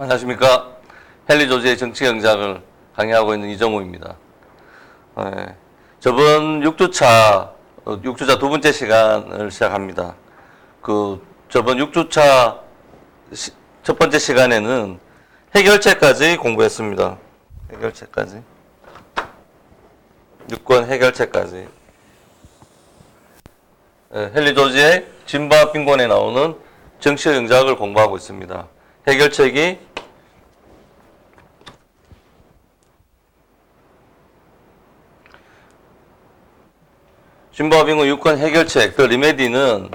안녕하십니까. 헨리조지의 정치경제학을 강의하고 있는 이정우입니다. 저번 6주차 두 번째 시간을 시작합니다. 저번 6주차 첫 번째 시간에는 해결책까지 공부했습니다. 해결책까지. 6권 해결책까지. 헨리조지의 진보와 빈곤에 나오는 정치경제학을 공부하고 있습니다. 해결책이 진보와 빈곤 6권 해결책, 그 리메디는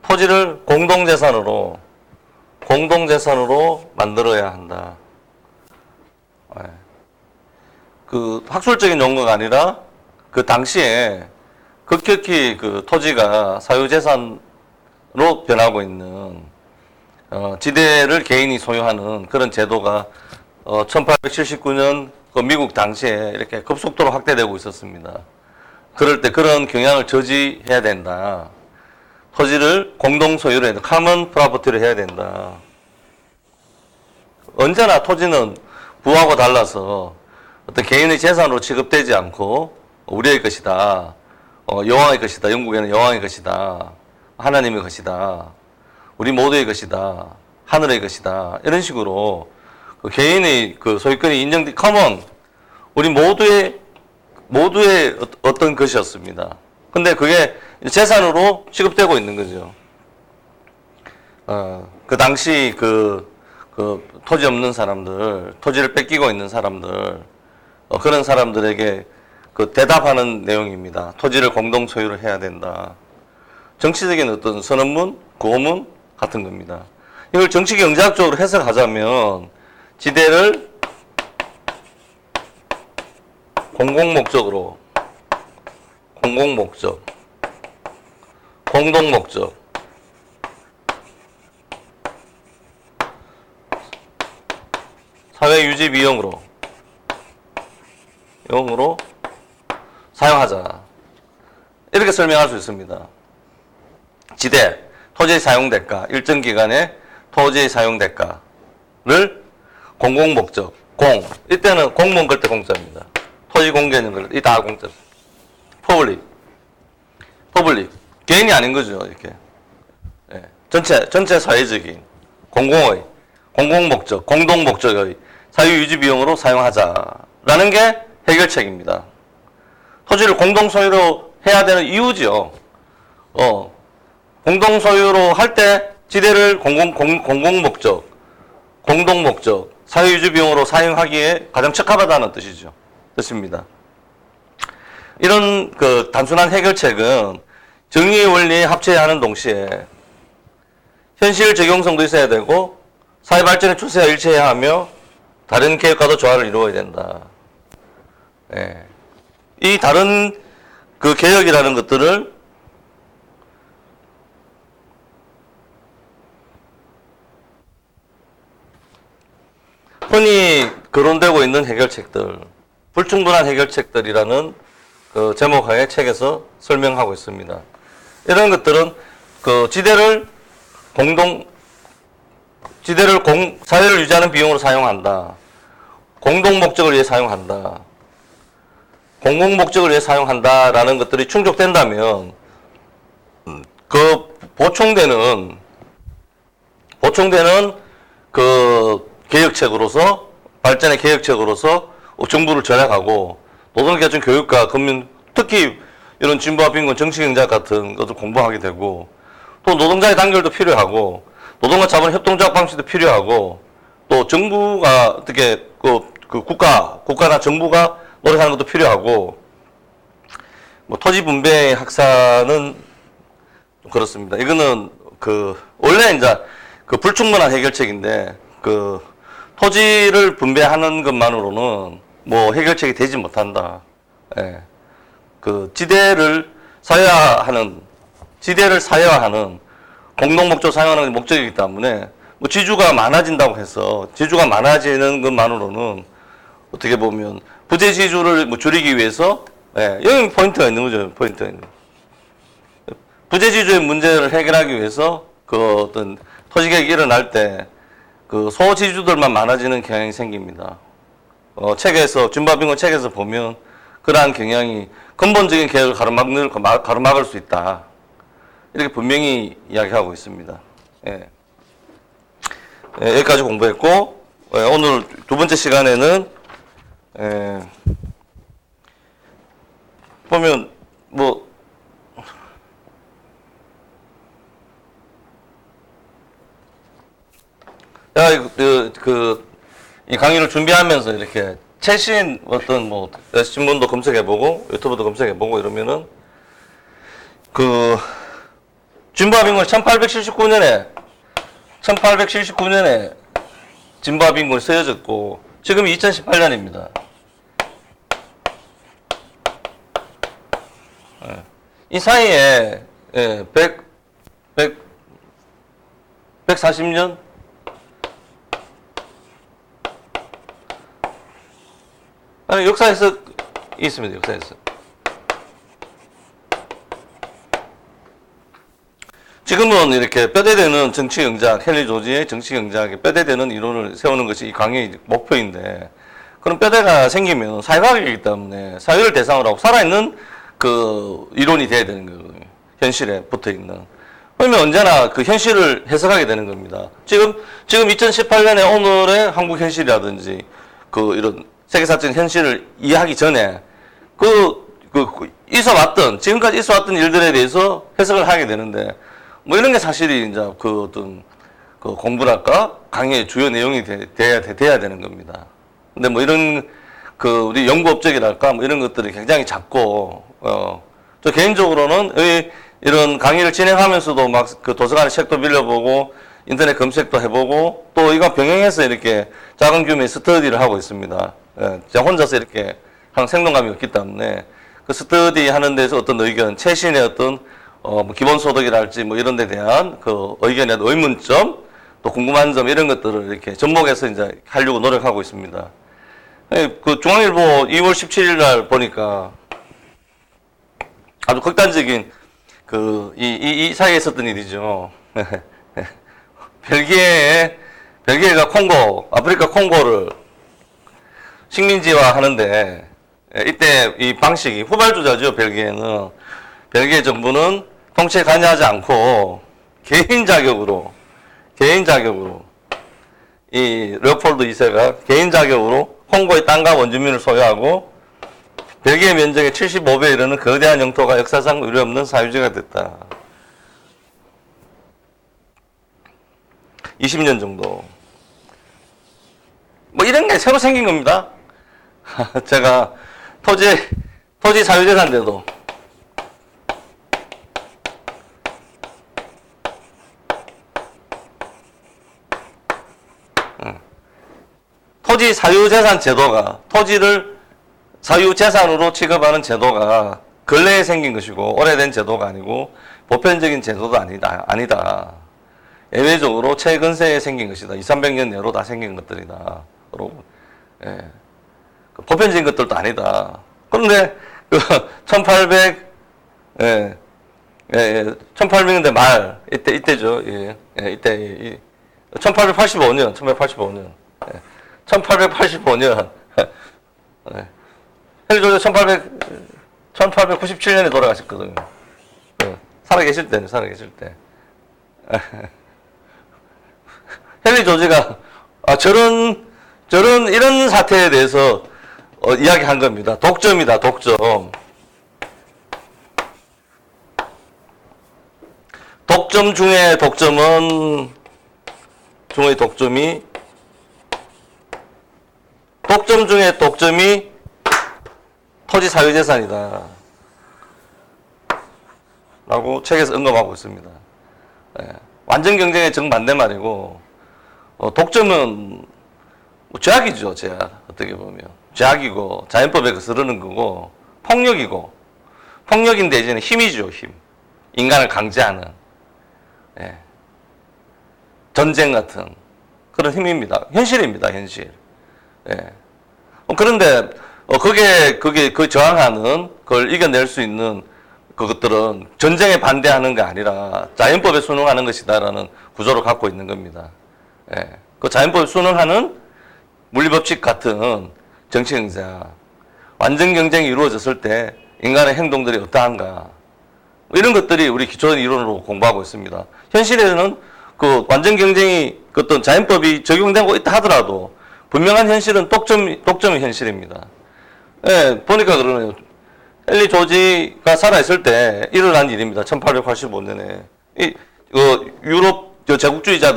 토지를 공동재산으로 만들어야 한다. 그 학술적인 용어가 아니라 그 당시에 급격히 그 토지가 사유재산으로 변하고 있는 지대를 개인이 소유하는 그런 제도가 1879년 그 미국 당시에 이렇게 급속도로 확대되고 있었습니다. 그럴 때 그런 경향을 저지해야 된다. 토지를 공동 소유로 해야 된다. common property로 해야 된다. 언제나 토지는 부하고 달라서 어떤 개인의 재산으로 취급되지 않고 우리의 것이다. 여왕의 것이다. 영국에는 여왕의 것이다. 하나님의 것이다. 우리 모두의 것이다. 하늘의 것이다. 이런 식으로 그 개인의 그 소유권이 인정된 common, 우리 모두의 어떤 것이었습니다. 근데 그게 재산으로 취급되고 있는 거죠. 그 당시 그 토지 없는 사람들, 토지를 뺏기고 있는 사람들, 그런 사람들에게 그 대답하는 내용입니다. 토지를 공동 소유를 해야 된다. 정치적인 어떤 선언문, 구호문 같은 겁니다. 이걸 정치 경제학적으로 해석하자면 지대를 공동목적, 공동목적, 사회유지 비용으로 사용하자. 이렇게 설명할 수 있습니다. 지대, 토지의 사용대가, 일정 기간의 토지의 사용대가를 공공목적, 이때는 공무원 걸 때 공짜입니다. 토지 공개는 걸 때, 이 다 공짜. 퍼블릭. 개인이 아닌 거죠, 이렇게. 전체 사회적인, 공공목적, 공동목적의 사유유지 비용으로 사용하자라는 게 해결책입니다. 토지를 공동소유로 해야 되는 이유죠. 공동소유로 할 때 지대를 공공목적, 공동목적, 사유유지 비용으로 사용하기에 가장 적합하다는 뜻입니다. 이런 그 단순한 해결책은 정의의 원리에 합쳐야 하는 동시에 현실 적용성도 있어야 되고 사회 발전의 추세와 일치해야 하며 다른 계획과도 조화를 이루어야 된다. 이 다른 그 개혁이라는 것들을 흔히 거론되고 있는 해결책들, 불충분한 해결책들이라는 그 제목하에 책에서 설명하고 있습니다. 이런 것들은 그 사회를 유지하는 비용으로 사용한다. 공동목적을 위해 사용한다. 공공목적을 위해 사용한다라는 것들이 충족된다면 그 보충되는 그 개혁책으로서 발전의 개혁책으로서 정부를 전향하고 노동계층 교육과 금융, 특히 이런 진보와 빈곤 정치경제학 같은 것을 공부하게 되고 또 노동자의 단결도 필요하고 노동과 자본의 협동조합 방식도 필요하고 또 정부가 어떻게 국가나 정부가 노력하는 것도 필요하고 토지 분배 학사는 좀 그렇습니다. 이거는 원래 이제 불충분한 해결책인데 토지를 분배하는 것만으로는 해결책이 되지 못한다. 지대를 사회화하는 공동목적 사용하는 목적이기 때문에 지주가 많아진다고 해서 지주가 많아지는 것만으로는 어떻게 보면 부재 지주를 줄이기 위해서 여기 포인트가 있는 거죠. 부재 지주의 문제를 해결하기 위해서 어떤 토지 개혁이 일어날 때 그 소지주들만 많아지는 경향이 생깁니다. 책에서 준바빙고 책에서 보면 그러한 경향이 근본적인 개혁을 가로막을 수 있다. 이렇게 분명히 이야기하고 있습니다. 예. 예, 여기까지 공부했고, 예, 오늘 두 번째 시간에는 보면 뭐 이 강의를 준비하면서 이렇게 최신 어떤 뭐 신문도 검색해보고 유튜브도 검색해보고 이러면은 진보합인군이 1879년에 진보합인군이 쓰여졌고 지금이 2018년입니다. 이 사이에 140년 아니 역사에서 있습니다. 역사에서 지금은 이렇게 뼈대되는 정치 경제학, 헨리 조지의 정치 경제학에 뼈대되는 이론을 세우는 것이 이 강의의 목표인데, 그런 뼈대가 생기면 사회과학이기 때문에 사회를 대상으로 하고 살아있는 그 이론이 돼야 되는 거거든요. 현실에 붙어 있는. 그러면 언제나 그 현실을 해석하게 되는 겁니다. 지금 2018년에 오늘의 한국 현실이라든지 이런 세계사적 현실을 이해하기 전에 지금까지 있어왔던 일들에 대해서 해석을 하게 되는데, 뭐 이런 게 사실이 이제 어떤 공부랄까 강의의 주요 내용이 돼야 되는 겁니다. 근데 뭐 이런 우리 연구 업적이랄까 뭐 이런 것들이 굉장히 작고, 저 개인적으로는 이런 강의를 진행하면서도 막 도서관에 책도 빌려보고 인터넷 검색도 해보고 또 이거 병행해서 이렇게 작은 규모의 스터디를 하고 있습니다. 제가 혼자서 이렇게 하는 생동감이 없기 때문에 그 스터디 하는 데서 어떤 의견, 최신의 어떤 뭐 기본소득이랄지 뭐 이런 데 대한 의견에 의문점, 또 궁금한 점 이런 것들을 이렇게 접목해서 이제 하려고 노력하고 있습니다. 중앙일보 2월 17일 날 보니까 아주 극단적인 이 사이에 있었던 일이죠. 벨기에가 아프리카 콩고를 식민지화 하는데, 이때 이 방식이 후발주자죠. 벨기에 정부는 통치에 관여하지 않고 개인 자격으로 이 레오폴드 2세가 개인 자격으로 콩고의 땅과 원주민을 소유하고 벨기에 면적의 75배에 이르는 거대한 영토가 역사상 의뢰없는 사유지가 됐다. 20년 정도. 뭐 이런 게 새로 생긴 겁니다. 제가 토지 사유재산제도 토지 사유재산 제도가 토지를 사유재산으로 취급하는 제도가 근래에 생긴 것이고 오래된 제도가 아니고 보편적인 제도도 아니다. 예외적으로 최근세에 생긴 것이다. 200~300년 내로 다 생긴 것들이다. 여러분. 예. 보편적인 것들도 아니다. 그런데 1800년대 말 이때죠. 이때 1885년. 1885년. 헨리 조지 1897년에 돌아가셨거든요. 살아계실 때. 헨리 조지가 이런 사태에 대해서 이야기한 겁니다. 독점이다, 독점. 독점 중에 독점이 토지 사유재산이다. 라고 책에서 언급하고 있습니다. 완전 경쟁의 정반대 말이고, 독점은 죄악이죠, 죄악. 어떻게 보면. 죄악이고, 자연법에 거스르는 거고, 폭력인데 이제는 힘이죠, 힘. 인간을 강제하는. 전쟁 같은 그런 힘입니다. 현실입니다, 현실. 그런데, 그게 저항하는, 그걸 이겨낼 수 있는 그것들은 전쟁에 반대하는 게 아니라 자연법에 순응하는 것이다라는 구조를 갖고 있는 겁니다. 그 자연법을 순응하는 물리법칙 같은 정치 행사, 완전 경쟁이 이루어졌을 때 인간의 행동들이 어떠한가, 이런 것들이 우리 기초 이론으로 공부하고 있습니다. 현실에는 그 완전 경쟁이 그 어떤 자연법이 적용되고 있다 하더라도 분명한 현실은 독점의 현실입니다. 예, 보니까 그러네요. 헨리 조지가 살아있을 때 일어난 일입니다. 1885년에. 유럽 제국주의가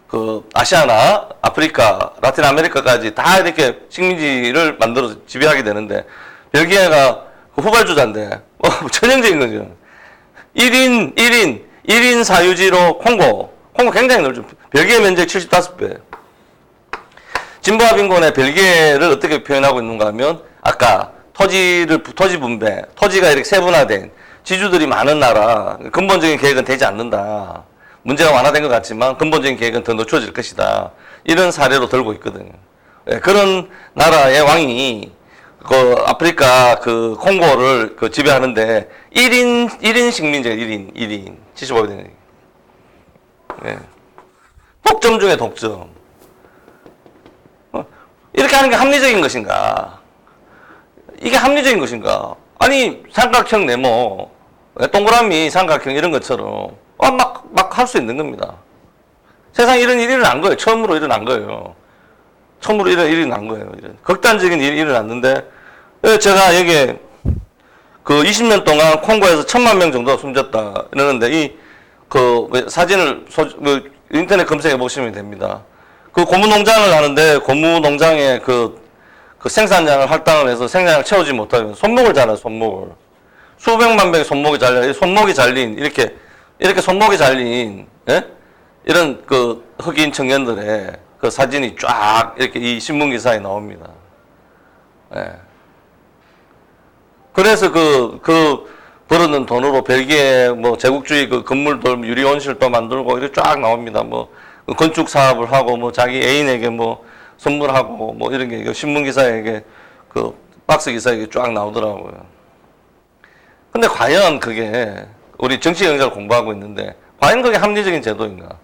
그 아시아나 아프리카, 라틴 아메리카까지 다 이렇게 식민지를 만들어서 지배하게 되는데, 벨기에가 그 후발주자인데, 전형적인 거죠. 1인 사유지로 콩고 굉장히 넓죠. 벨기에 면적 75배. 진보화 빈곤의 벨기에를 어떻게 표현하고 있는가 하면, 아까 토지 분배, 토지가 이렇게 세분화된 지주들이 많은 나라, 근본적인 계획은 되지 않는다. 문제가 완화된 것 같지만 근본적인 계획은 더 늦춰질 것이다. 이런 사례로 들고 있거든요. 예, 그런 나라의 왕이 그 아프리카 그 콩고를 그 지배하는데 1인 식민지가 1인 75대. 예. 독점 중에 독점. 이렇게 하는 게 합리적인 것인가? 이게 합리적인 것인가? 아니, 삼각형 네모, 동그라미 삼각형 이런 것처럼 막 할 수 있는 겁니다. 세상에 이런 일이 일어난 거예요. 처음으로 일어난 거예요. 처음으로 이런 일이 난 거예요. 이런 극단적인 일이 일어났는데, 제가 여기에 그 20년 동안 콩고에서 1000만 명 정도가 숨졌다 이러는데, 사진을 인터넷 검색해 보시면 됩니다. 그 고무 농장을 하는데, 고무 농장에 그 생산량을 할당을 해서 생산량을 채우지 못하면 손목을 잘라요, 손목을. 수백만 명의 손목이 잘린, 이렇게 손목이 잘린, 예? 이런 그 흑인 청년들의 그 사진이 쫙 이렇게 이 신문기사에 나옵니다. 예. 그래서 벌어는 돈으로 벨기에 뭐 제국주의 그 건물들, 유리온실도 만들고 이렇게 쫙 나옵니다. 뭐, 건축 사업을 하고 뭐 자기 애인에게 뭐 선물하고 뭐 이런 게 신문기사에게 그 박스 기사에게 쫙 나오더라고요. 근데 과연 그게 우리 정치 경제를 공부하고 있는데 과연 그게 합리적인 제도인가?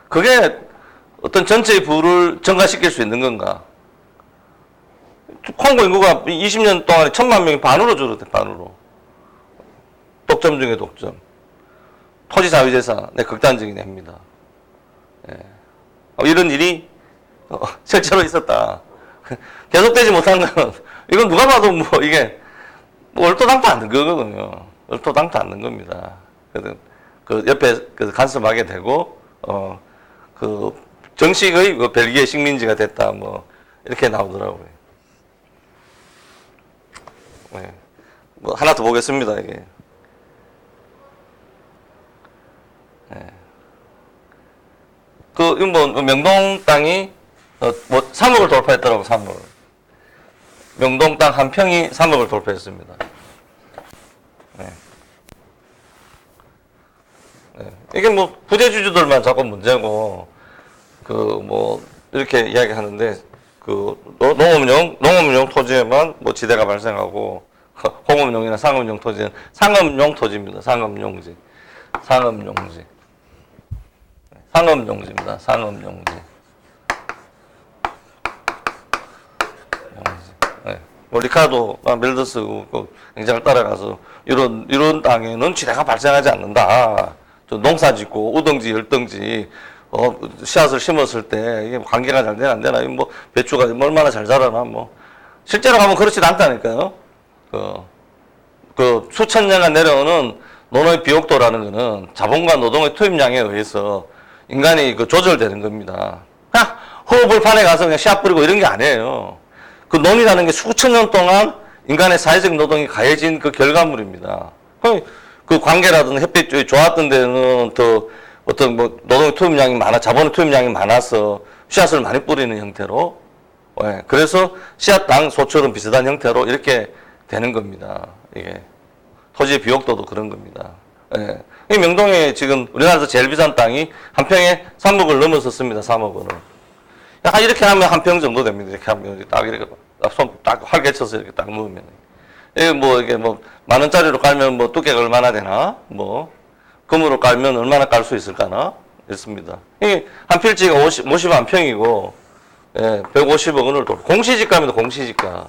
그게 어떤 전체의 부를 증가시킬 수 있는 건가? 콩고 인구가 20년 동안에 1000만 명이 반으로 줄었대, 반으로. 독점 중에 독점. 토지 자유재산, 극단적인 해입니다. 예. 이런 일이 실제로 있었다. 계속되지 못한 건, 이건 누가 봐도 뭐 이게 얼토당토 않는 거거든요. 얼토당토 않는 겁니다. 그래서 그 옆에 간섭하게 되고, 정식의 벨기에 식민지가 됐다, 뭐, 이렇게 나오더라고요. 네. 뭐, 하나 더 보겠습니다, 이게. 네. 명동 땅이, 3억을 돌파했더라고, 3억. 명동 땅 한 평이 3억을 돌파했습니다. 네. 네. 이게 뭐, 부재주주들만 자꾸 문제고, 이렇게 이야기하는데, 농업용 토지에만 뭐 지대가 발생하고, 공업용이나 상업용 토지는 상업용 토지입니다. 상업용지. 상업용지입니다. 상업용지. 네. 리카르도 멜더스 굉장히 따라가서 이런 땅에는 지대가 발생하지 않는다. 농사 짓고 우덩지 열덩지 씨앗을 심었을 때 이게 관계가 잘 되나 안 되나, 뭐 배추가 얼마나 잘 자라나, 뭐 실제로 가면 그렇지 않다니까요. 수천 년간 내려오는 노노의 비옥도라는 거는 자본과 노동의 투입량에 의해서 인간이 조절되는 겁니다. 그냥 허허벌판에 가서 그냥 씨앗 뿌리고 이런 게 아니에요. 그 논이라는 게 수천 년 동안 인간의 사회적 노동이 가해진 그 결과물입니다. 그 관계라든 햇빛이 좋았던 데는 더 어떤 뭐 노동의 투입량이 자본의 투입량이 많아서 씨앗을 많이 뿌리는 형태로, 예, 그래서 씨앗당 소처럼 비슷한 형태로 이렇게 되는 겁니다. 이게 토지의 비옥도도 그런 겁니다. 예. 이 명동에 지금 우리나라에서 제일 비싼 땅이 한 평에 3억을 넘어섰습니다. 3억 원을. 약간 이렇게 하면 한 평 정도 됩니다. 이렇게 하면 딱 이렇게 손 딱 활개쳐서 이렇게 딱 넣으면. 이게 뭐 10,000원짜리로 깔면 뭐 두께가 얼마나 되나? 뭐 금으로 깔면 얼마나 깔 수 있을까나? 했습니다. 한 필지가 50만 평이고, 예, 150억 원을 공시지가입니다, 공시지가.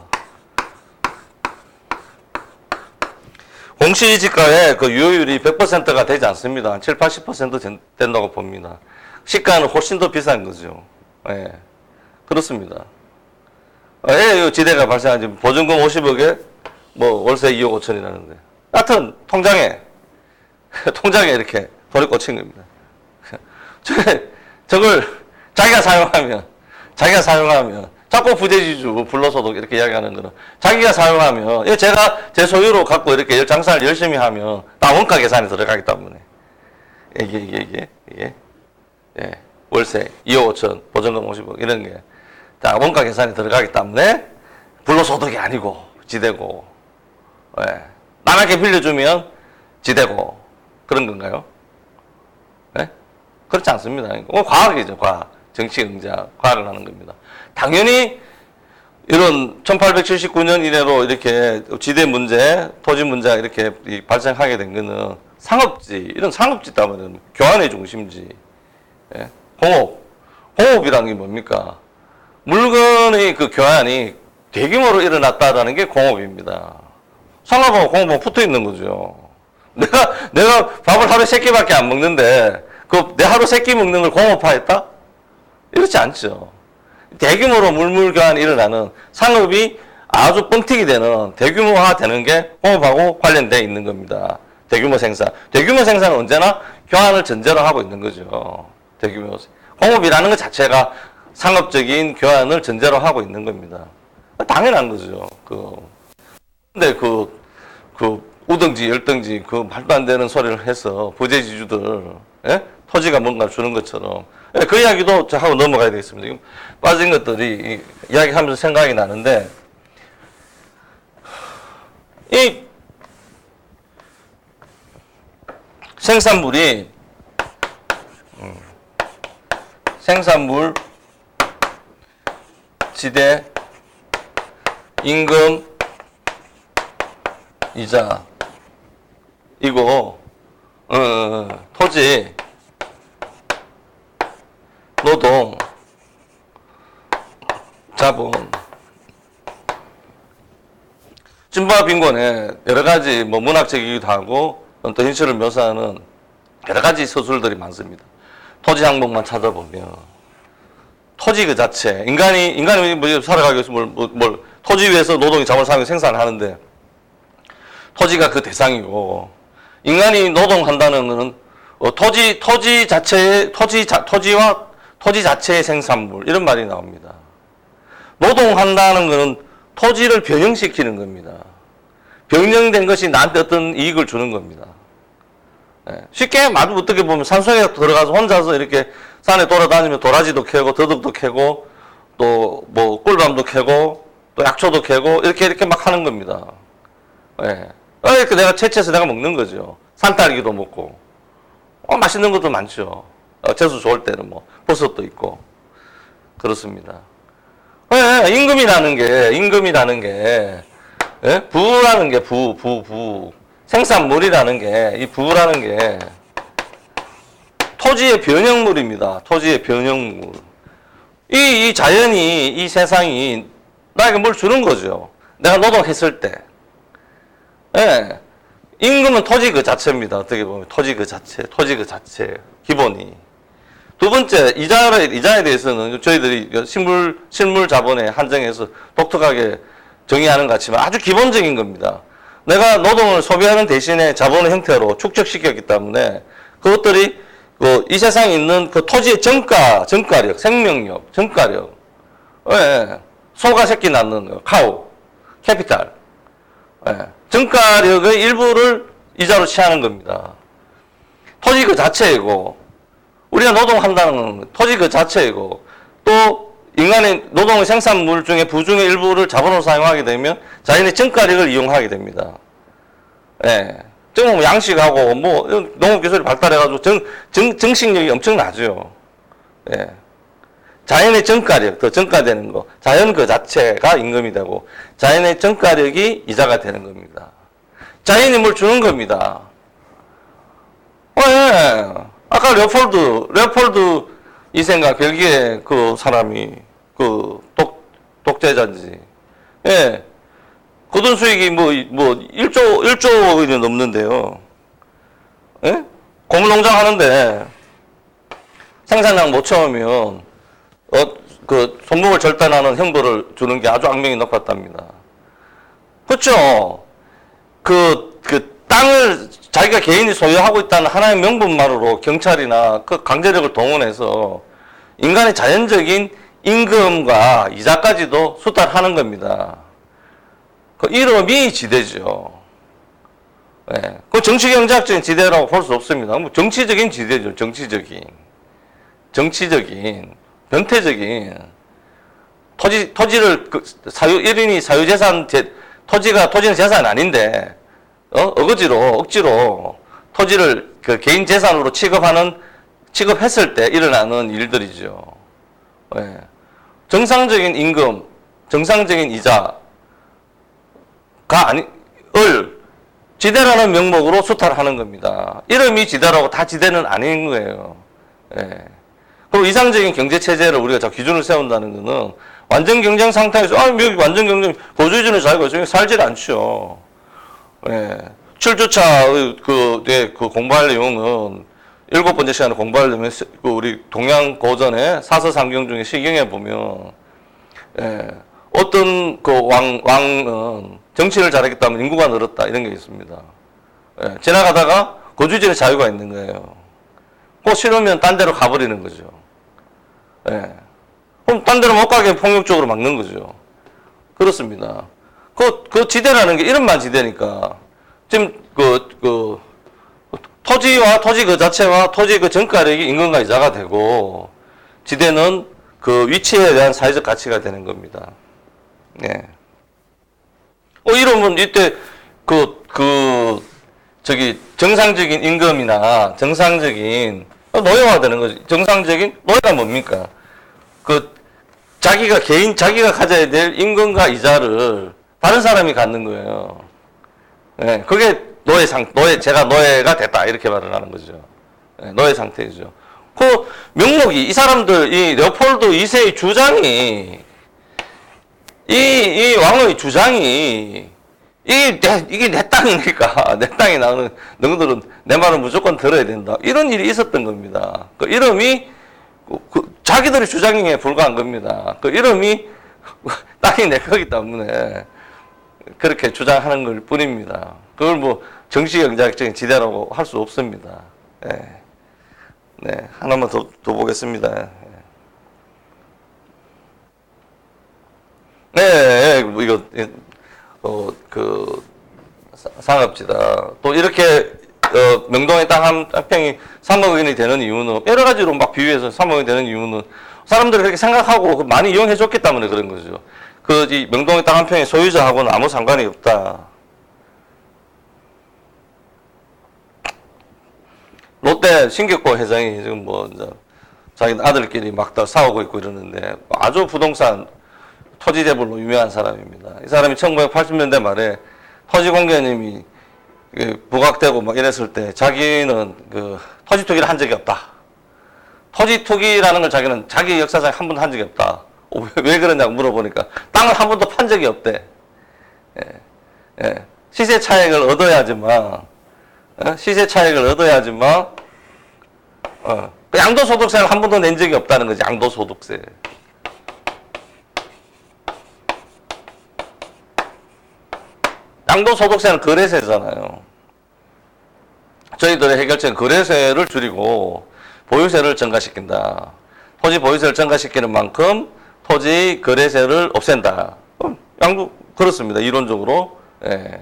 공시지가에 그 유효율이 100%가 되지 않습니다. 한 7, 80% 된다고 봅니다. 시가는 훨씬 더 비싼 거죠. 예, 그렇습니다. 예, 지대가 발생하지. 보증금 50억에 뭐 월세 2억 5천이라는데. 하여튼 통장에 이렇게 돈이 꽂힌 겁니다. 저걸 자기가 사용하면 자꾸 부재지주 불로소득 이렇게 이야기하는 거는 자기가 사용하면 제가 제 소유로 갖고 이렇게 장사를 열심히 하면 다 원가 계산에 들어가기 때문에 이게 예, 월세 2억 5천 보증금 50억 이런 게 다 원가 계산에 들어가기 때문에 불로소득이 아니고 지대고, 예, 남에게 빌려주면 지대고 그런 건가요? 예? 그렇지 않습니다. 과학이죠, 과학. 정치 응자, 과학을 하는 겁니다. 당연히 이런 1879년 이래로 이렇게 지대 문제, 토지 문제가 이렇게 발생하게 된 거는 상업지, 이런 상업지 때문에 교환의 중심지, 예? 공업이라는 게 뭡니까? 물건의 그 교환이 대규모로 일어났다라는 게 공업입니다. 상업하고 공업하고 붙어 있는 거죠. 내가 밥을 하루에 3끼밖에 안 먹는데, 내 하루 3끼 먹는 걸 공업화했다? 이렇지 않죠. 대규모로 물물 교환이 일어나는 상업이 아주 뻥튀기 되는 대규모화 되는 게 공업하고 관련되어 있는 겁니다. 대규모 생산은 언제나 교환을 전제로 하고 있는 거죠. 공업이라는 것 자체가 상업적인 교환을 전제로 하고 있는 겁니다. 당연한 거죠. 근데 우등지, 열등지, 말도 안 되는 소리를 해서 부재지주들, 예? 토지가 뭔가 주는 것처럼, 예, 그 이야기도 하고 넘어가야 되겠습니다. 빠진 것들이 이야기하면서 생각이 나는데, 이 생산물, 지대, 임금, 이자, 이거, 토지, 노동, 자본, 진보와 빈곤에 여러 가지 문학적이기도 하고 또 현실을 묘사하는 여러 가지 서술들이 많습니다. 토지 항목만 찾아보면 토지 그 자체, 인간이 살아가기 위해서 토지 위에서 노동이 자본을 사용해 생산하는데 토지가 그 대상이고, 인간이 노동한다는 것은 토지 자체의 생산물, 이런 말이 나옵니다. 노동한다는 것은 토지를 변형시키는 겁니다. 변형된 것이 나한테 어떤 이익을 주는 겁니다. 예, 쉽게 말 어떻게 보면 산속에 들어가서 혼자서 이렇게 산에 돌아다니면 도라지도 캐고 더덕도 캐고 또 꿀밤도 캐고 또 약초도 캐고 이렇게 막 하는 겁니다. 예. 이렇게 내가 채취해서 내가 먹는 거죠. 산딸기도 먹고 맛있는 것도 많죠. 재수 좋을 때는 버섯도 있고 그렇습니다. 예, 임금이라는 게 예? 부라는 게 생산물이라는 게, 이 부라는 게 토지의 변형물입니다. 토지의 변형물. 이 자연이, 이 세상이 나에게 뭘 주는 거죠. 내가 노동했을 때. 예. 임금은 토지 그 자체입니다. 어떻게 보면 토지 그 자체, 기본이. 두 번째, 이자에 대해서는 저희들이 실물 자본에 한정해서 독특하게 정의하는 것 같지만 아주 기본적인 겁니다. 내가 노동을 소비하는 대신에 자본의 형태로 축적시켰기 때문에 그것들이 이 세상에 있는 그 토지의 정가력, 생명력, 정가력, 예, 소가 새끼 낳는 거, 카우, 캐피탈, 예, 정가력의 일부를 이자로 취하는 겁니다. 토지 그 자체이고, 우리가 노동한다는 건 토지 그 자체이고, 또 인간의 노동의 생산물 중에 부중의 일부를 자본으로 사용하게 되면 자연의 정가력을 이용하게 됩니다. 예. 좀 양식하고 농업기술이 발달해가지고 정식력이 엄청나죠. 예. 자연의 정가력, 더 정가되는 거, 자연 그 자체가 임금이 되고 자연의 정가력이 이자가 되는 겁니다. 자연이 뭘 주는 겁니다. 예. 아까 아까 레오폴드 2세인가 벨기에 그 사람이 그 독재자인지. 예. 거둔 수익이 뭐 1조 원이 넘는데요. 예? 고물농장 하는데 생산량 못 채우면 그 손목을 절단하는 형벌을 주는 게 아주 악명이 높았답니다. 그렇죠? 그 땅을 자기가 개인이 소유하고 있다는 하나의 명분만으로 경찰이나 그 강제력을 동원해서 인간의 자연적인 임금과 이자까지도 수탈하는 겁니다. 그 이름이 지대죠. 예. 그 정치경제학적인 지대라고 볼 수 없습니다. 뭐 정치적인 지대죠. 정치적인, 변태적인. 토지를, 일인이 사유재산, 토지는 재산이 아닌데, 억지로 토지를 그 개인 재산으로 취급했을 때 일어나는 일들이죠. 예. 정상적인 임금, 정상적인 이자가 지대라는 명목으로 수탈하는 겁니다. 이름이 지대라고 다 지대는 아닌 거예요. 예. 그리고 이상적인 경제체제를 우리가 자 기준을 세운다는 거는 완전 경쟁 상태에서, 여기 완전 경쟁, 고주의준의 자유가 있으면 살질 않죠. 예. 7주차 그 공부할 내용은 7번째 시간에 공부하려면 우리 동양 고전의 사서상경 중에 시경에 보면, 예. 어떤 그 왕은 정치를 잘했기 때문에 인구가 늘었다 이런 게 있습니다. 예, 지나가다가 거주지의 자유가 있는 거예요. 꼭 싫으면 딴 데로 가버리는 거죠. 예. 그럼 딴 데로 못 가게 폭력적으로 막는 거죠. 그렇습니다. 그 지대라는 게 이름만 지대니까 지금 토지 그 자체와 토지 그 전가력이 임금과 이자가 되고 지대는 그 위치에 대한 사회적 가치가 되는 겁니다. 예. 이러면 이때 정상적인 임금이나 정상적인 노예화되는 거지. 정상적인 노예가 뭡니까? 자기가 가져야 될 임금과 이자를 다른 사람이 갖는 거예요. 예. 그게 제가 노예가 됐다 이렇게 말을 하는 거죠. 예, 노예 상태이죠. 그 명목이 이 사람들 이 레오폴드 2세의 주장이 이 왕의 주장이 이게 내 땅이니까 내 땅에 나오는 너희들은 내 말을 무조건 들어야 된다. 이런 일이 있었던 겁니다. 그 이름이 자기들의 주장에 불과한 겁니다. 그 이름이 땅이 내 거기 때문에 그렇게 주장하는 걸 뿐입니다. 그걸 뭐 정치경제학적인 지대라고 할 수 없습니다. 예. 네, 하나만 더 보겠습니다. 네, 이거, 상업지다. 또 이렇게, 명동의 땅 한 평이 3억 원이 되는 이유는, 여러 가지로 막 비유해서 3억 원이 되는 이유는, 사람들이 그렇게 생각하고 많이 이용해 줬기 때문에 그런 거죠. 이 명동의 땅 한 평의 소유자하고는 아무 상관이 없다. 롯데 신격보 회장이 지금 자기 아들끼리 막 다 싸우고 있고 이러는데, 아주 부동산, 토지 재벌로 유명한 사람입니다. 이 사람이 1980년대 말에 토지 공개님이 부각되고 막 이랬을 때 자기는 토지 투기를 한 적이 없다. 토지 투기라는 걸 자기는 자기 역사상에 한 번도 한 적이 없다. 왜 그러냐고 물어보니까 땅을 한 번도 판 적이 없대. 예. 시세 차익을 얻어야지만 양도소득세를 한 번도 낸 적이 없다는 거지. 양도소득세. 양도소득세는 거래세잖아요. 저희들의 해결책은 거래세를 줄이고 보유세를 증가시킨다. 토지 보유세를 증가시키는 만큼 토지 거래세를 없앤다. 그렇습니다. 이론적으로. 예.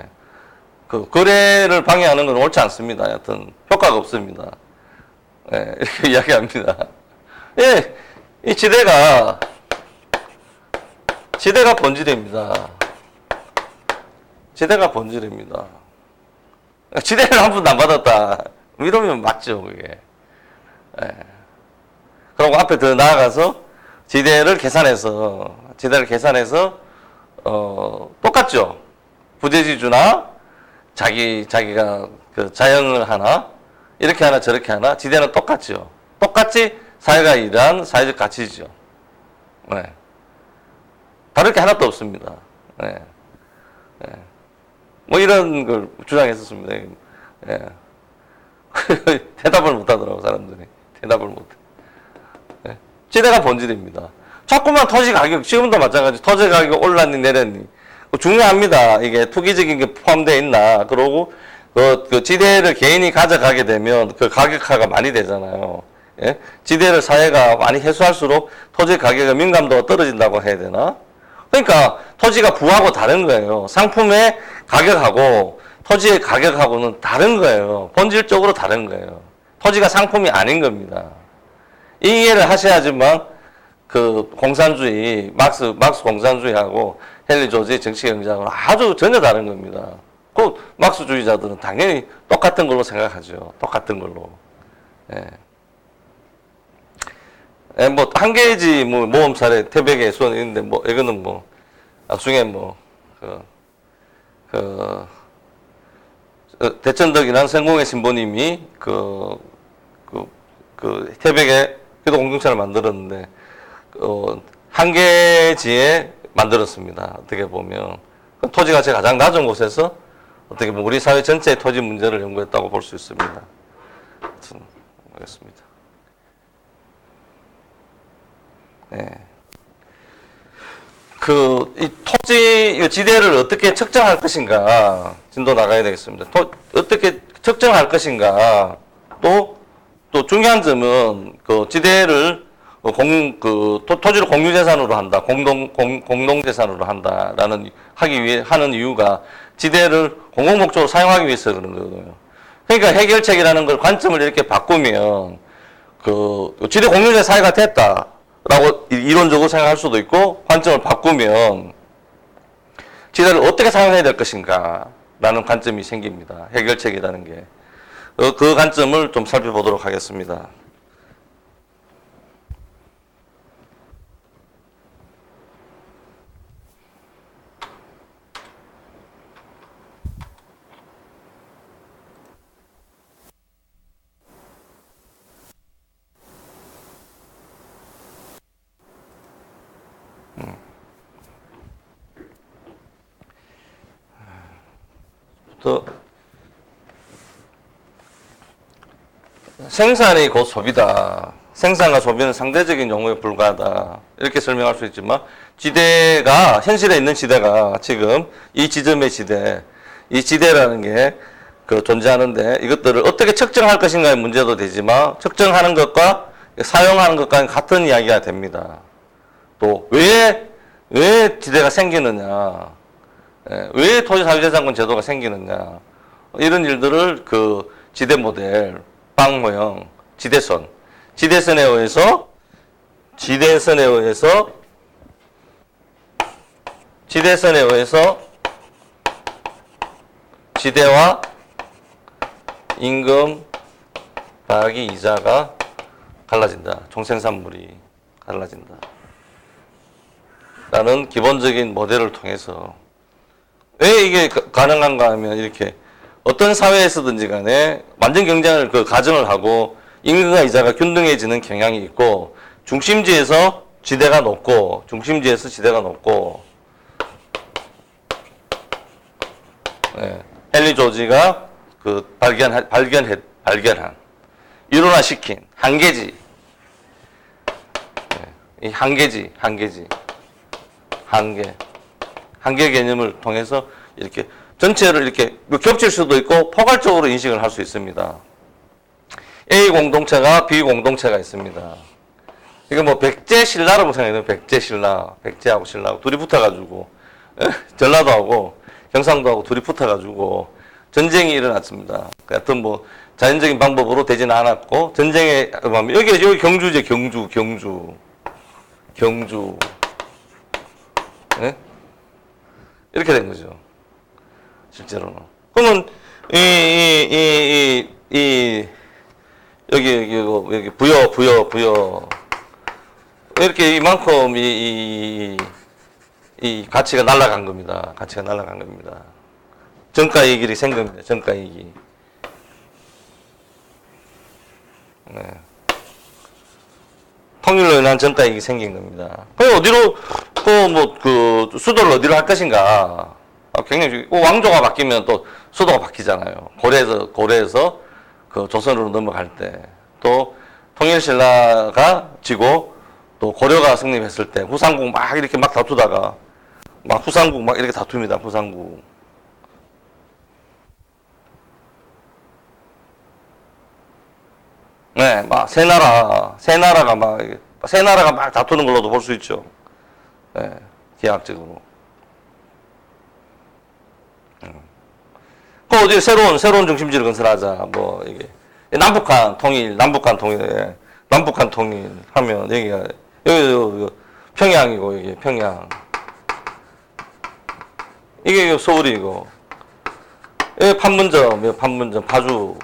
거래를 방해하는 건 옳지 않습니다. 하여튼 효과가 없습니다. 예, 이렇게 이야기합니다. 예, 이 지대가 본질입니다. 지대가 본질입니다. 지대를 한 번도 안 받았다. 이러면 맞죠, 그게. 예. 그리고 앞에 더 나아가서 지대를 계산해서 똑같죠. 부재지주나 자기가 자영을 하나 이렇게 하나 저렇게 하나 지대는 똑같죠. 똑같이 사회가 일한 사회적 가치죠. 네. 다를 게 하나도 없습니다. 네. 네. 뭐 이런 걸 주장했었습니다. 네. 대답을 못 하더라고 사람들이. 대답을 못 해. 네. 지대가 본질입니다. 자꾸만 토지 가격, 지금도 마찬가지. 토지 가격 올랐니 내렸니. 중요합니다. 이게 투기적인 게 포함되어 있나. 그러고 그 지대를 개인이 가져가게 되면 그 가격화가 많이 되잖아요. 예? 지대를 사회가 많이 회수할수록 토지 가격의 민감도가 떨어진다고 해야 되나? 그러니까 토지가 부하고 다른 거예요. 상품의 가격하고 토지의 가격하고는 다른 거예요. 본질적으로 다른 거예요. 토지가 상품이 아닌 겁니다. 이 이해를 하셔야지만 그 공산주의, 막스 공산주의하고 헨리 조지의 정치 경제하고는 아주 전혀 다른 겁니다. 그 막스주의자들은 당연히 똑같은 걸로 생각하죠. 똑같은 걸로. 예. 예, 뭐, 한 개지, 뭐, 모험 사례, 태백의 수원 있는데, 뭐, 이거는 뭐, 나중에 뭐, 대천덕이란 성공의 신부님이 태백에 기도 공동체를 만들었는데, 한 개지에 만들었습니다. 어떻게 보면. 토지 가치가 가장 낮은 곳에서 어떻게 보면 우리 사회 전체의 토지 문제를 연구했다고 볼 수 있습니다. 하여튼, 알겠습니다. 네. 이 토지, 이 지대를 어떻게 측정할 것인가, 진도 나가야 되겠습니다. 어떻게 측정할 것인가, 또 중요한 점은, 지대를, 토지를 공유재산으로 한다, 공동재산으로 한다라는, 하는 이유가 지대를 공공목적으로 사용하기 위해서 그런 거거든요. 그러니까 해결책이라는 걸 관점을 이렇게 바꾸면, 지대 공유재 사회가 됐다. 라고 이론적으로 생각할 수도 있고, 관점을 바꾸면, 지대를 어떻게 사용해야 될 것인가, 라는 관점이 생깁니다. 해결책이라는 게. 그 관점을 좀 살펴보도록 하겠습니다. 생산이 곧 소비다. 생산과 소비는 상대적인 용어에 불과하다. 이렇게 설명할 수 있지만, 지대가, 현실에 있는 지대가 지금 이 지점의 지대, 이 지대라는 게 존재하는데, 이것들을 어떻게 측정할 것인가의 문제도 되지만, 측정하는 것과 사용하는 것과는 같은 이야기가 됩니다. 또, 왜 지대가 생기느냐, 왜 토지사유재산권 제도가 생기느냐, 이런 일들을 지대 모델, 빵 모형, 지대선에 의해서 지대와 임금 더하기 이자가 갈라진다. 총생산물이 갈라진다. 라는 기본적인 모델을 통해서 왜 이게 가능한가 하면 이렇게 어떤 사회에서든지 간에 완전 경쟁을 가정을 하고 임금과 이자가 균등해지는 경향이 있고 중심지에서 지대가 높고 네, 헨리 조지가 발견한 이론화시킨 한계지 네, 이 한계 개념을 통해서 이렇게 전체를 이렇게 겹칠 수도 있고 포괄적으로 인식을 할 수 있습니다. A 공동체가 B 공동체가 있습니다. 이거 뭐 백제 신라라고 생각해요. 백제하고 신라하고 둘이 붙어가지고 전라도하고 경상도하고 둘이 붙어가지고 전쟁이 일어났습니다. 하여튼 뭐 자연적인 방법으로 되지는 않았고 전쟁에 여기 경주제 경주 네? 이렇게 된 거죠. 실제로는. 그러면 여기 부여 이렇게 이만큼 이 가치가 날아간 겁니다. 정가이익이 생깁니다. 정가이익이. 네. 통일로 인한 전가이익이 생긴 겁니다. 그 어디로 수도를 어디로 할 것인가? 굉장히 왕조가 바뀌면 또 수도가 바뀌잖아요. 고려에서 그 조선으로 넘어갈 때 또 통일신라가 지고 또 고려가 성립했을 때 후삼국 막 이렇게 막 다투다가 막 후삼국 막 이렇게 다툽니다. 후삼국. 네, 막 세 나라가 막 다투는 걸로도 볼 수 있죠. 네, 기하학적으로. 그 어디 새로운 중심지를 건설하자. 뭐 이게 남북한 통일 하면 여기가 여기 평양이고 여기 평양. 이게 서울이고 여기 판문점 파주.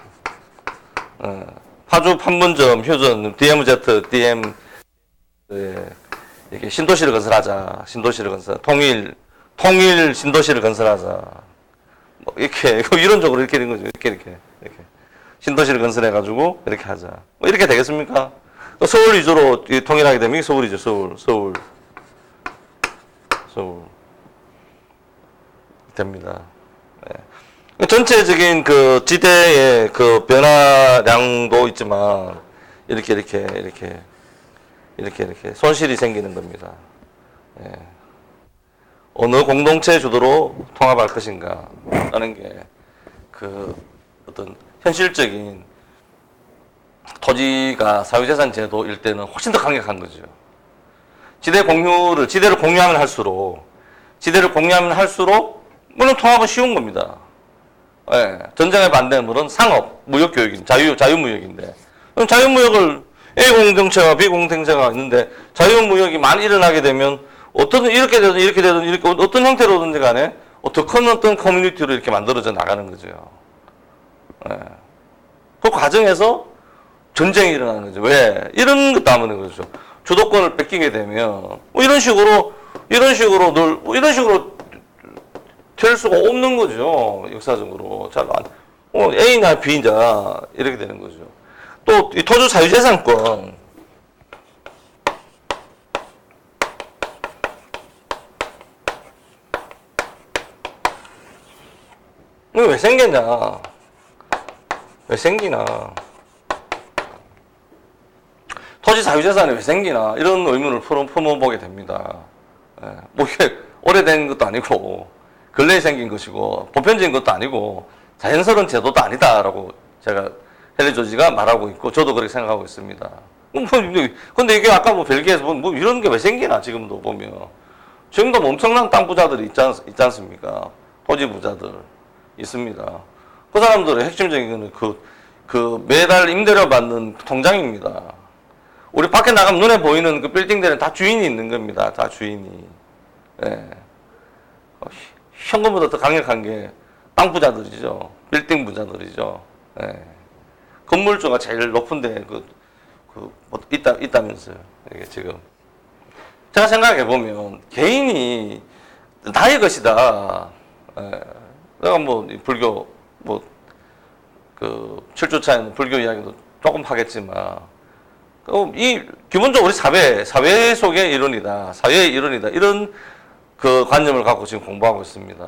파주 판문점 휴전 DM 이렇게 신도시를 건설하자. 통일 신도시를 건설하자. 뭐 이렇게 이론적으로 이렇게 된 거죠. 이렇게 신도시를 건설해가지고 이렇게 하자. 뭐 이렇게 되겠습니까? 서울 위주로 통일하게 되면 이게 서울이죠. 서울 됩니다. 네. 전체적인 그 지대의 그 변화량도 있지만 이렇게 손실이 생기는 겁니다. 네. 어느 공동체 주도로 통합할 것인가 라는 게 그 어떤 현실적인 토지가 사유재산 제도일 때는 훨씬 더 강력한 거죠. 지대를 공유하면 할수록 물론 통합은 쉬운 겁니다. 예, 전쟁에 반대는 물론 상업, 무역교육인 자유무역인데 자유무역을 A 공동체와 B 공동체가 있는데 자유무역이 많이 일어나게 되면 이렇게 되든 어떤 형태로든지 간에 더 큰 어떤 커뮤니티로 이렇게 만들어져 나가는 거죠. 예. 그 과정에서 전쟁이 일어나는 거죠. 왜? 이런 것 때문에 그렇죠. 주도권을 뺏기게 되면 이런 식으로 될 수가 없는 거죠. 역사적으로 A나 B냐 이렇게 되는 거죠. 또 이 토지 사유재산권 이거 왜 생겼냐? 왜 생기나? 토지 사유재산이 왜 생기나? 이런 의문을 품어보게 됩니다. 예, 뭐 이게 오래된 것도 아니고 근래에 생긴 것이고 보편적인 것도 아니고 자연스러운 제도도 아니다라고 제가 헨리 조지가 말하고 있고 저도 그렇게 생각하고 있습니다. 근데 이게 아까 벨기에에서 뭐 이런 게 왜 생기나 지금도 보면 지금도 엄청난 땅 부자들이 있지 않습니까? 토지 부자들 있습니다. 그 사람들의 핵심적인 거는 그 매달 임대료 받는 통장입니다. 우리 밖에 나가면 눈에 보이는 그 빌딩들은 다 주인이 있는 겁니다. 다 주인이. 예. 현금보다 더 강력한 게 땅 부자들이죠. 빌딩 부자들이죠. 예. 건물주가 제일 높은데 있다면서요. 이게 지금. 제가 생각해 보면 개인이 나의 것이다. 예. 내가 불교 칠주차에는 불교 이야기도 조금 하겠지만 기본적으로 우리 사회 속의 이론이다. 사회의 이론이다. 이런 그 관념을 갖고 지금 공부하고 있습니다.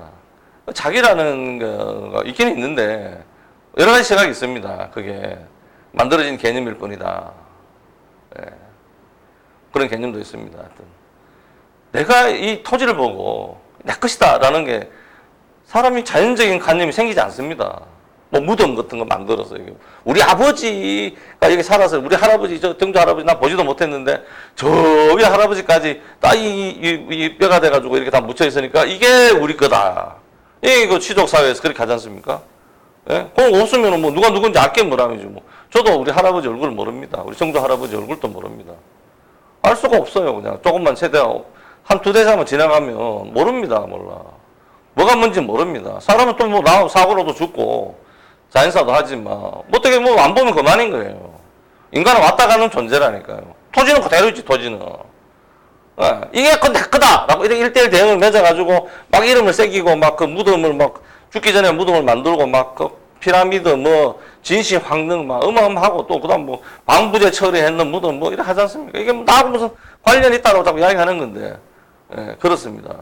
자기라는 거가 있긴 있는데 여러 가지 생각이 있습니다. 그게 만들어진 개념일 뿐이다. 예. 그런 개념도 있습니다. 하여튼 내가 이 토지를 보고 내 것이다 라는 게 사람이 자연적인 관념이 생기지 않습니다. 뭐 무덤 같은 거 만들어서 우리 아버지가 여기 살아서 우리 할아버지 저 등조 할아버지 나 보지도 못했는데 저 위 할아버지까지 다 이 뼈가 돼가지고 이렇게 다 묻혀 있으니까 이게 우리 거다. 이거 취족 사회에서 그렇게 하지 않습니까? 예? 그거 없으면 뭐 누가 누군지 알게 뭐라면지 뭐. 저도 우리 할아버지 얼굴 모릅니다. 우리 정조 할아버지 얼굴도 모릅니다. 알 수가 없어요. 그냥 조금만 세대가 한 두 대사만 지나가면 모릅니다. 몰라. 뭐가 뭔지 모릅니다. 사람은 또 사고로도 죽고 자연사도 하지만 어떻게 안 보면 그만인 거예요. 인간은 왔다 가는 존재라니까요. 토지는 그대로 있지. 토지는. 예, 이게 내 거다! 라고 이렇게 1:1 대응을 맺어가지고 막 이름을 새기고 막 그 무덤을 막 죽기 전에 무덤을 만들고 막 그 피라미드, 뭐, 진시 황릉, 막, 어마어마하고, 또, 그 다음 뭐, 방부제 처리했는 무덤, 뭐, 이렇게 하지 않습니까? 이게 뭐 나하고 무슨 관련이 있다고 자꾸 이야기하는 건데, 예, 그렇습니다.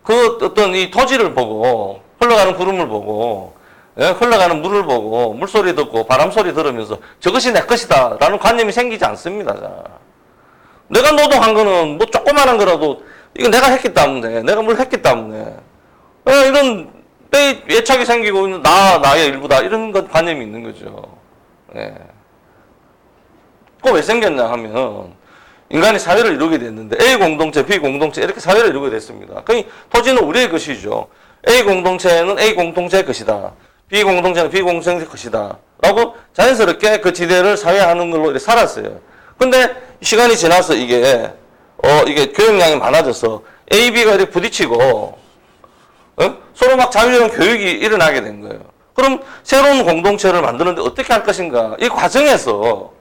그 어떤 이 토지를 보고, 흘러가는 구름을 보고, 예, 흘러가는 물을 보고, 물소리 듣고, 바람소리 들으면서 저것이 내 것이다, 라는 관념이 생기지 않습니다. 자. 내가 노동한 거는 뭐 조그마한 거라도, 이거 내가 했기 때문에, 내가 뭘 했기 때문에, 예, 이런 내 애착이 생기고 있는 나의 일부다. 이런 것 관념이 있는 거죠. 예. 그거 왜 생겼냐 하면, 인간이 사회를 이루게 됐는데, A 공동체, B 공동체, 이렇게 사회를 이루게 됐습니다. 그러니까 토지는 우리의 것이죠. A 공동체는 A 공동체의 것이다. B 공동체는 B 공동체의 것이다. 라고 자연스럽게 그 지대를 사회하는 걸로 이렇게 살았어요. 근데 시간이 지나서 이게 교역량이 많아져서 A, B가 이렇게 부딪히고, 서로 막 자유로운 교육이 일어나게 된 거예요. 그럼 새로운 공동체를 만드는데 어떻게 할 것인가? 이 과정에서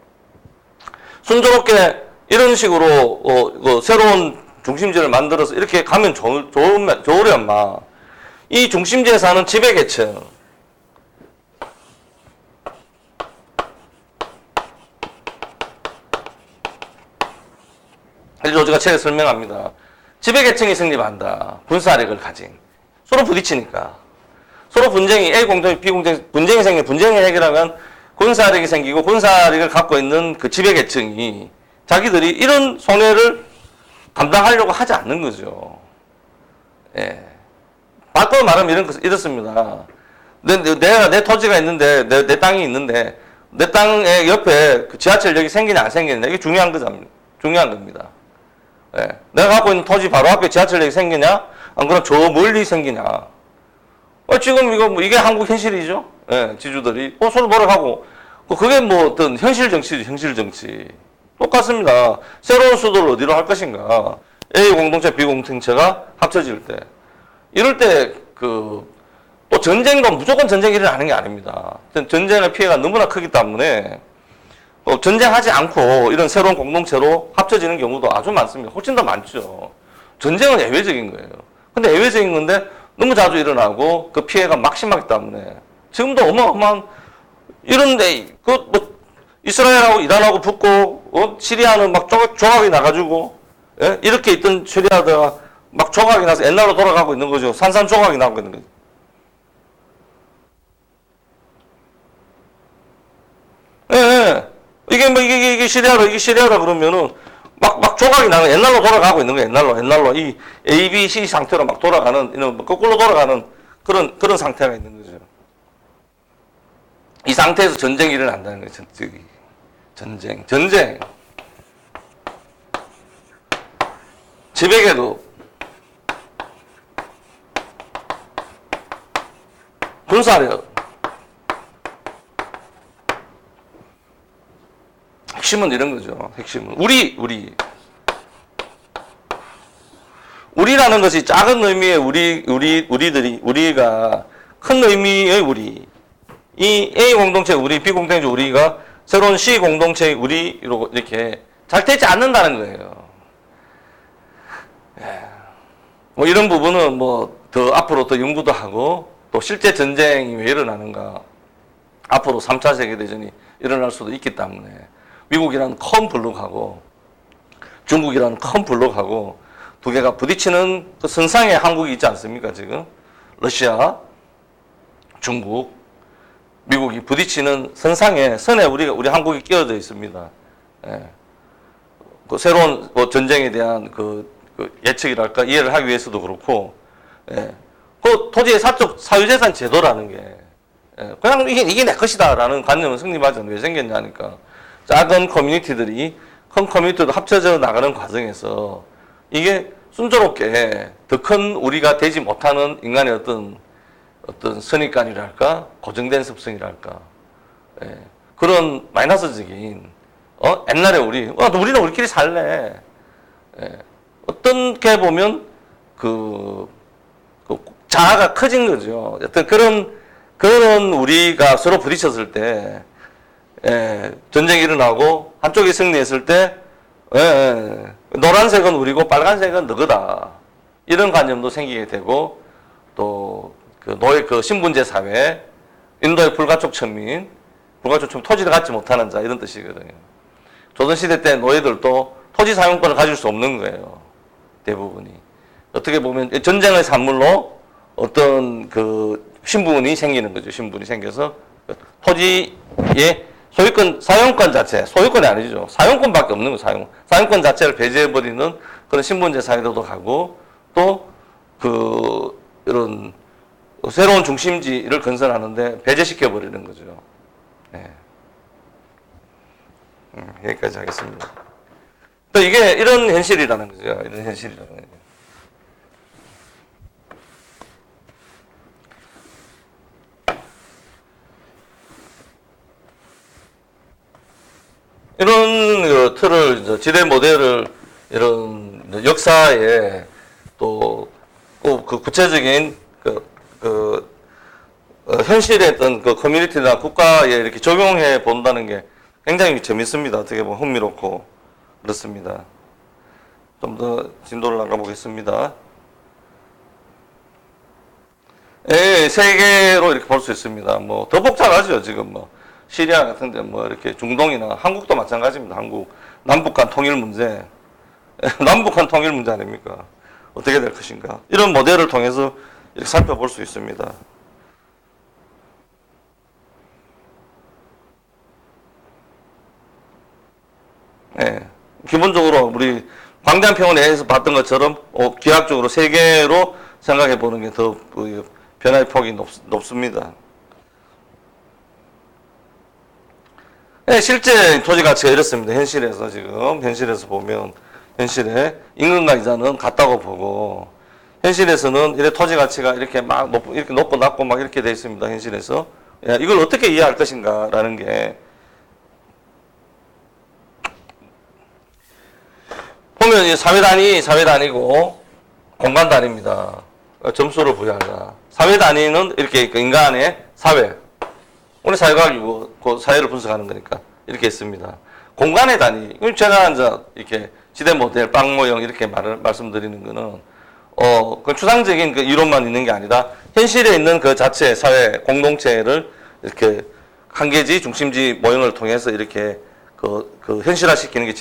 순조롭게 이런 식으로 새로운 중심지를 만들어서 이렇게 가면 좋으련마. 이 중심지에 사는 지배계층, 제가 책에 설명합니다. 지배계층이 승리한다. 군사력을 가진. 서로 부딪히니까. 서로 분쟁이, A 공동, B 공동, 분쟁이 생기면 분쟁을 해결하면 군사력이 생기고 군사력을 갖고 있는 그 지배계층이 자기들이 이런 손해를 감당하려고 하지 않는 거죠. 예. 바꿔 말하면 이렇습니다. 내 토지가 있는데, 내 땅이 있는데, 내 땅의 옆에 그 지하철역이 생기냐, 안 생기냐, 이게 중요한 겁니다. 예. 내가 갖고 있는 토지 바로 앞에 지하철역이 생기냐, 안 그러면 저 멀리 생기냐. 지금 이게 한국 현실이죠. 예, 지주들이. 서로 노력하고. 그게 뭐 어떤 현실 정치죠, 현실 정치. 똑같습니다. 새로운 수도를 어디로 할 것인가. A 공동체, B 공동체가 합쳐질 때. 이럴 때, 또 전쟁도 무조건 전쟁이 일어나는 게 아닙니다. 전쟁의 피해가 너무나 크기 때문에, 전쟁하지 않고 이런 새로운 공동체로 합쳐지는 경우도 아주 많습니다. 훨씬 더 많죠. 전쟁은 예외적인 거예요. 근데 예외적인 건데 너무 자주 일어나고 그 피해가 막심하기 때문에 지금도 어마어마한 이런데 이스라엘하고 이란하고 붙고 시리아는 막 조각이 나가지고 예? 이렇게 있던 시리아가 막 조각이 나서 옛날로 돌아가고 있는 거죠. 산산조각이 나고 있는 거죠. 예, 예. 이게 시리아다 그러면은 막 조각이 나는 옛날로 돌아가고 있는 거예요. 옛날로 이 A, B, C 상태로 막 돌아가는 이런 거꾸로 돌아가는 그런 상태가 있는 거죠. 이 상태에서 전쟁이 일어난다는 거예요. 전쟁. 지배계도 군사력. 핵심은 이런 거죠. 핵심은 우리라는 것이 작은 의미의 우리가 큰 의미의 우리. 이 A 공동체 우리, B 공동체 우리가 새로운 C 공동체의 우리로 이렇게 잘 되지 않는다는 거예요. 뭐 이런 부분은 뭐 더 앞으로 더 연구도 하고 또 실제 전쟁이 왜 일어나는가. 앞으로 3차 세계대전이 일어날 수도 있기 때문에 미국이라는 큰 블록하고 중국이라는 큰 블록하고 두 개가 부딪히는 그 선상에 한국이 있지 않습니까, 지금? 러시아, 중국, 미국이 부딪히는 선에 우리 한국이 끼어져 있습니다. 예. 그 새로운 전쟁에 대한 그 예측이랄까, 이해를 하기 위해서도 그렇고, 예. 그 토지의 사유재산 제도라는 게, 예. 그냥 이게 내 것이다라는 관념은 성립하지 않는 왜 생겼냐니까. 작은 커뮤니티들이 큰 커뮤니티도 합쳐져 나가는 과정에서 이게 순조롭게 더 큰 우리가 되지 못하는 인간의 어떤 선입관이랄까 고정된 습성이랄까 예. 그런 마이너스적인 옛날에 우리는 우리끼리 살래 예. 어떻게 보면 그 자아가 커진 거죠. 어떤 그런 우리가 서로 부딪혔을 때 예, 전쟁이 일어나고 한쪽이 승리했을 때 노란색은 우리고 빨간색은 너거다. 이런 관념도 생기게 되고 또 그 신분제 사회 인도의 불가촉 천민, 불가촉 천민, 토지를 갖지 못하는 자 이런 뜻이거든요. 조선시대 때 노예들도 토지 사용권을 가질 수 없는 거예요. 대부분이. 어떻게 보면 전쟁의 산물로 어떤 그 신분이 생기는 거죠. 신분이 생겨서 토지의 소유권, 사용권 자체, 소유권이 아니죠. 사용권밖에 없는 거예요. 사용권 자체를 배제해버리는 그런 신분제 사회로도 가고 또 그 이런 새로운 중심지를 건설하는데 배제시켜버리는 거죠. 네. 여기까지 하겠습니다. 또 이게 이런 현실이라는 거죠. 이런 현실이라는 거죠. 이런 그 틀을, 지대 모델을 이런 역사에 또 그 구체적인 현실의 어떤 그 커뮤니티나 국가에 이렇게 적용해 본다는 게 굉장히 재밌습니다. 어떻게 보면 흥미롭고 그렇습니다. 좀 더 진도를 나가 보겠습니다. 예, 세계로 이렇게 볼 수 있습니다. 뭐 더 복잡하죠. 지금 뭐 시리아 같은데 뭐 이렇게 중동이나 한국도 마찬가지입니다. 한국 남북 간 통일 문제, 남북 간 통일 문제 아닙니까? 어떻게 될 것인가? 이런 모델을 통해서 이렇게 살펴볼 수 있습니다. 예, 기본적으로 우리 광대한 평원 내에서 봤던 것처럼 기하학적으로 세계로 생각해 보는 게 더 변화의 폭이 높습니다. 네, 실제 토지 가치가 이렇습니다. 현실에서 지금 현실에서 보면 현실에 임금과 이자는 같다고 보고 현실에서는 이래 토지 가치가 이렇게 막 이렇게 높고 낮고 막 이렇게 돼 있습니다. 현실에서 이걸 어떻게 이해할 것인가라는 게 보면 사회 단위고 공간 단위입니다. 점수를 부여하자. 사회 단위는 이렇게 인간의 사회. 우리 사회과학이고 그 사회를 분석하는 거니까 이렇게 있습니다. 공간의 단위. 제가 이제 이렇게 지대 모델, 빵 모형 이렇게 말씀드리는 거는 그 추상적인 그 이론만 있는 게 아니라 현실에 있는 그 자체 사회 공동체를 이렇게 한계지 중심지 모형을 통해서 이렇게 그 현실화시키는 게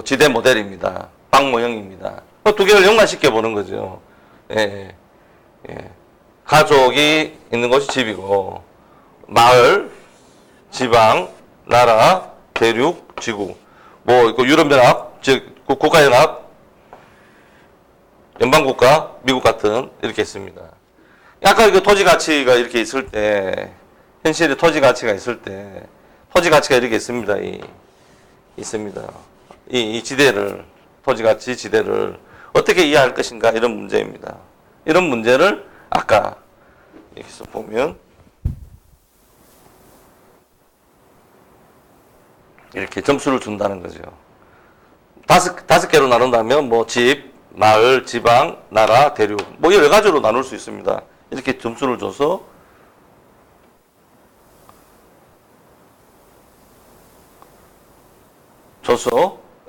지대 모델입니다. 빵 모형입니다. 두 개를 연관시켜 보는 거죠. 예, 예. 가족이 있는 곳이 집이고 마을, 지방, 나라, 대륙, 지구. 뭐, 유럽연합, 즉, 국가연합, 연방국가, 미국 같은, 이렇게 있습니다. 아까 그 토지 가치가 이렇게 있을 때, 현실에 토지 가치가 있을 때, 토지 가치가 이렇게 있습니다. 있습니다. 이 지대를, 토지 가치 지대를 어떻게 이해할 것인가, 이런 문제입니다. 이런 문제를 아까, 여기서 보면, 이렇게 점수를 준다는 거죠. 다섯 개로 나눈다면 뭐 집, 마을, 지방, 나라, 대륙 뭐 여러 가지로 나눌 수 있습니다. 이렇게 점수를 줘서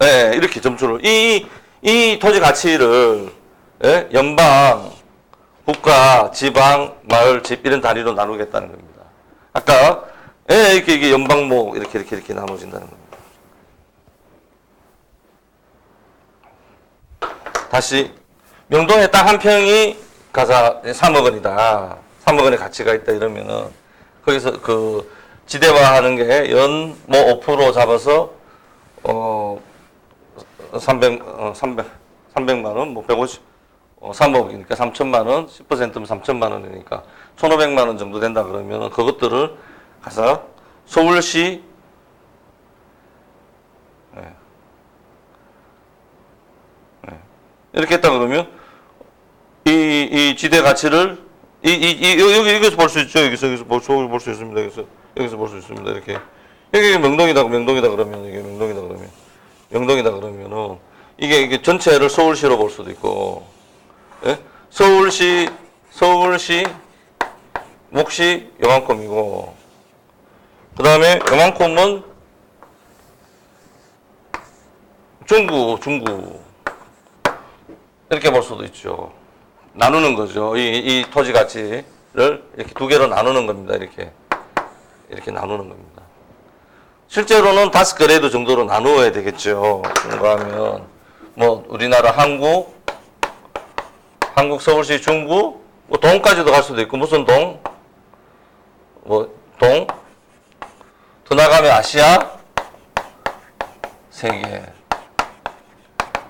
예, 이렇게 점수를 이 토지 가치를 예? 연방, 국가, 지방, 마을, 집 이런 단위로 나누겠다는 겁니다. 아까 예, 이게 연방목 이렇게 나눠진다는 겁니다. 다시 명동에 딱 한 평이 가사 3억 원이다. 3억 원의 가치가 있다 이러면은 거기서 그 지대화하는 게 연 뭐 5% 잡아서 300만 원, 뭐 150, 3억이니까 3천만 원, 10%면 3천만 원이니까 1,500만 원 정도 된다 그러면은 그것들을 가서 서울시 이렇게 했다 그러면 이 지대 가치를 여기서 볼 수 있죠. 여기서 볼 수 있습니다. 여기서 볼 수 있습니다. 이렇게 여기 명동이다 그러면 이게 명동이다 그러면은 이게 전체를 서울시로 볼 수도 있고 예? 서울시 몫이 요만큼이고 그 다음에 요만큼은 중구 이렇게 볼 수도 있죠. 나누는 거죠. 이 토지 가치를 이렇게 두 개로 나누는 겁니다. 이렇게 나누는 겁니다. 실제로는 5그레이드 정도로 나누어야 되겠죠. 그런가 하면 뭐 우리나라 한국 서울시 중구 뭐 동까지도 갈 수도 있고 무슨 동? 뭐 동? 더 나가면 아시아 세계.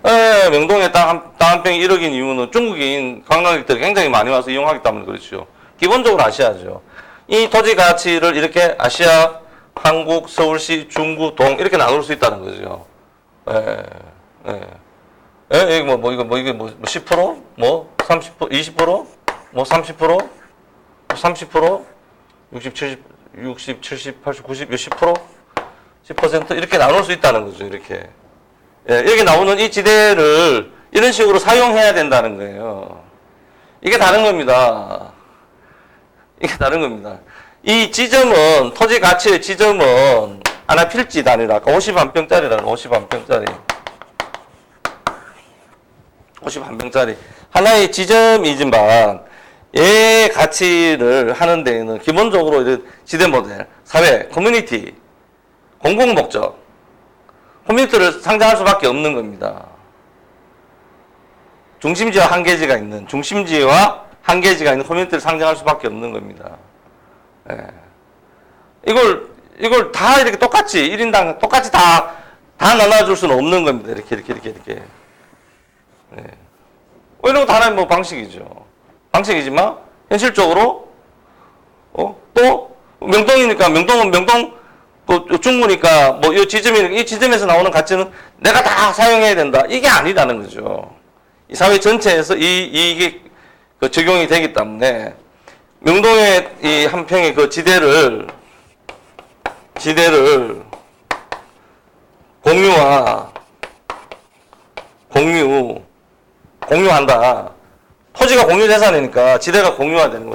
예, 명동에 땅 한 평이 1억인 이유는 중국인 관광객들이 굉장히 많이 와서 이용하기 때문에 그렇죠. 기본적으로 아시아죠. 이 토지 가치를 이렇게 아시아, 한국, 서울시, 중구, 동 이렇게 나눌 수 있다는 거죠. 예, 예. 예, 이게 뭐 10%? 뭐 30%? 20%? 뭐 30%? 30%? 60, 70, 60, 70, 80, 90, 10%? 10% 이렇게 나눌 수 있다는 거죠. 이렇게. 예, 이렇게 나오는 이 지대를 이런 식으로 사용해야 된다는 거예요. 이게 다른 겁니다. 이게 다른 겁니다. 이 지점은, 토지 가치의 지점은 하나 필지 단위라, 아까 51평짜리라는 51평짜리. 51평짜리. 하나의 지점이지만, 얘 가치를 하는 데에는 기본적으로 이런 지대 모델, 사회, 커뮤니티, 공공목적, 커뮤니티를 상장할 수밖에 없는 겁니다. 중심지와 한계지가 있는 커뮤니티를 상장할 수밖에 없는 겁니다. 예. 이걸 다 이렇게 똑같이, 1인당 똑같이 다 나눠줄 수는 없는 겁니다. 이렇게. 예. 이런 거 하나의 뭐 방식이죠. 방식이지만, 현실적으로, 또, 명동이니까, 명동, 중구니까, 뭐, 이 지점에서 나오는 가치는 내가 다 사용해야 된다. 이게 아니라는 거죠. 이 사회 전체에서 이게 적용이 되기 때문에, 명동의 이 한 평의 그 지대를 공유한다. 토지가 공유 재산이니까 지대가 공유화되는 거.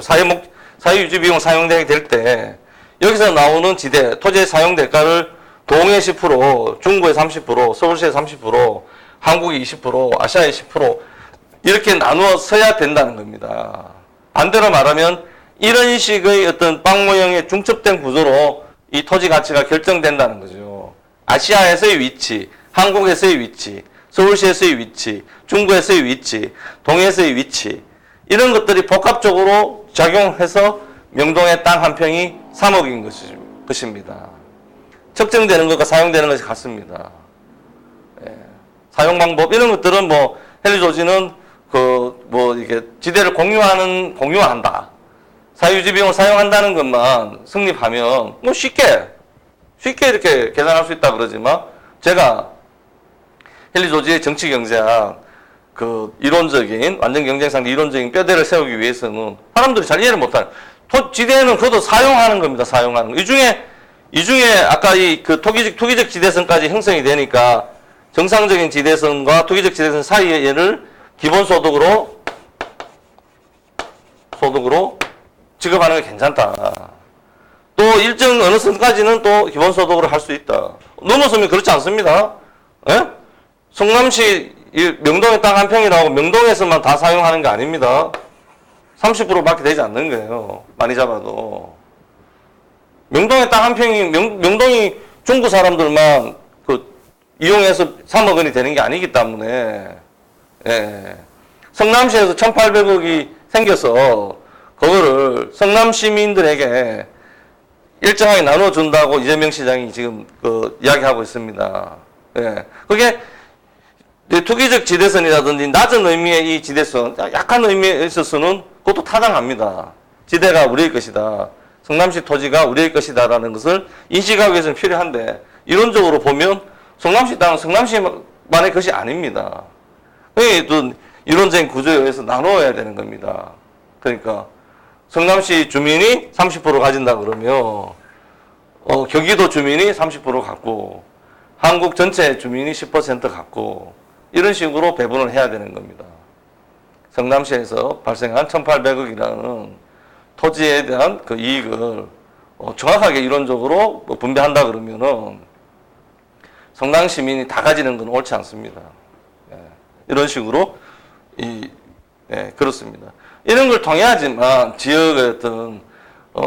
사유유지 비용 사용되게 될 때, 여기서 나오는 지대, 토지의 사용 대가를 동의 10%, 중구의 30%, 서울시의 30%, 한국이 20%, 아시아의 10% 이렇게 나누어 서야 된다는 겁니다. 반대로 말하면 이런 식의 어떤 빵 모형의 중첩된 구조로 이 토지 가치가 결정된다는 거죠. 아시아에서의 위치, 한국에서의 위치, 서울시에서의 위치, 중구에서의 위치, 동해에서의 위치 이런 것들이 복합적으로 작용해서 명동의 땅 한 평이 3억인 것입니다. 측정되는 것과 사용되는 것이 같습니다. 예. 사용 방법 이런 것들은 뭐 헨리 조지는 이게 지대를 공유한다. 사유지 비용을 사용한다는 것만 성립하면 뭐 쉽게 이렇게 계산할 수 있다 그러지만 제가 헨리 조지의 정치 경제학 이론적인 완전 경쟁상 이론적인 뼈대를 세우기 위해서는 사람들이 잘 이해를 못하는 지대는 그것도 사용하는 겁니다. 사용하는 거. 이 중에 아까 투기적 지대선까지 형성이 되니까 정상적인 지대선과 투기적 지대선 사이의 얘를 기본소득으로 지급하는 게 괜찮다. 또 일정 어느 선까지는 또 기본소득으로 할 수 있다. 넘어서면 그렇지 않습니다. 예? 성남시 명동의 땅 한 평이라고 명동에서만 다 사용하는 게 아닙니다. 30%밖에 되지 않는 거예요. 많이 잡아도. 명동의 땅 한 평이, 명동이 중구 사람들만 이용해서 3억 원이 되는 게 아니기 때문에, 예. 성남시에서 1,800억이 생겨서, 그거를 성남 시민들에게 일정하게 나눠준다고 이재명 시장이 지금 이야기하고 있습니다. 예. 그게 투기적 지대선이라든지 낮은 의미의 이 지대선, 약한 의미에 있어서는 그것도 타당합니다. 지대가 우리의 것이다. 성남시 토지가 우리의 것이다라는 것을 인식하기 위해서는 필요한데 이론적으로 보면 성남시 땅은 성남시만의 것이 아닙니다. 또 이론적인 구조에 의해서 나누어야 되는 겁니다. 그러니까 성남시 주민이 30% 가진다 그러면 경기도 주민이 30% 갖고 한국 전체 주민이 10% 갖고 이런 식으로 배분을 해야 되는 겁니다. 성남시에서 발생한 1,800억이라는 토지에 대한 그 이익을 정확하게 이론적으로 분배한다 그러면은 성남 시민이 다 가지는 건 옳지 않습니다. 예. 이런 식으로 그렇습니다. 이런 걸 통해야지만 지역의 어떤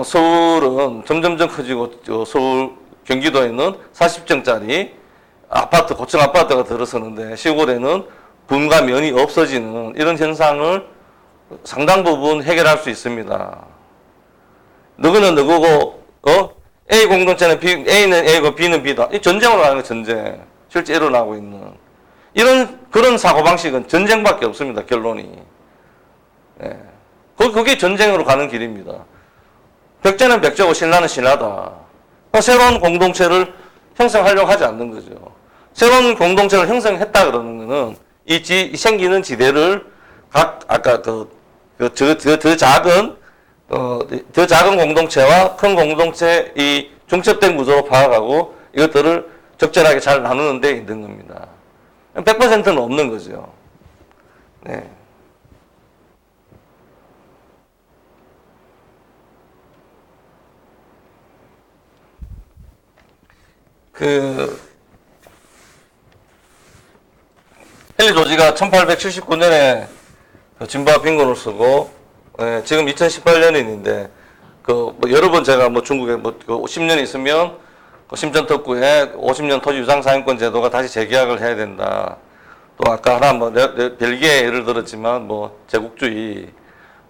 서울은 점점점 커지고 서울 경기도에 있는 40층짜리 아파트 고층 아파트가 들어서는데 시골에는 분과 면이 없어지는 이런 현상을 상당 부분 해결할 수 있습니다. 너거는 너거고 A 공동체는 B, A는 A고 B는 B다. 이 전쟁으로 가는 거 전쟁. 실제 일어나고 있는 그런 사고방식은 전쟁밖에 없습니다. 결론이. 예. 그게 전쟁으로 가는 길입니다. 백제는 백제고 신라는 신라다. 새로운 공동체를 형성하려고 하지 않는 거죠. 새로운 공동체를 형성했다 그러는 거는 이 생기는 지대를 아까 더 작은 공동체와 큰 공동체 이 중첩된 구조로 파악하고 이것들을 적절하게 잘 나누는 데 있는 겁니다. 100%는 없는 거죠. 네. 헨리 조지가 1879년에 진보와 빈곤을 쓰고, 지금 2018년인데, 여러 번 제가 중국에 10년 있으면, 심전특구에 50년 토지 유상사용권 제도가 다시 재계약을 해야 된다. 또 아까 하나 벨기에 예를 들었지만, 제국주의,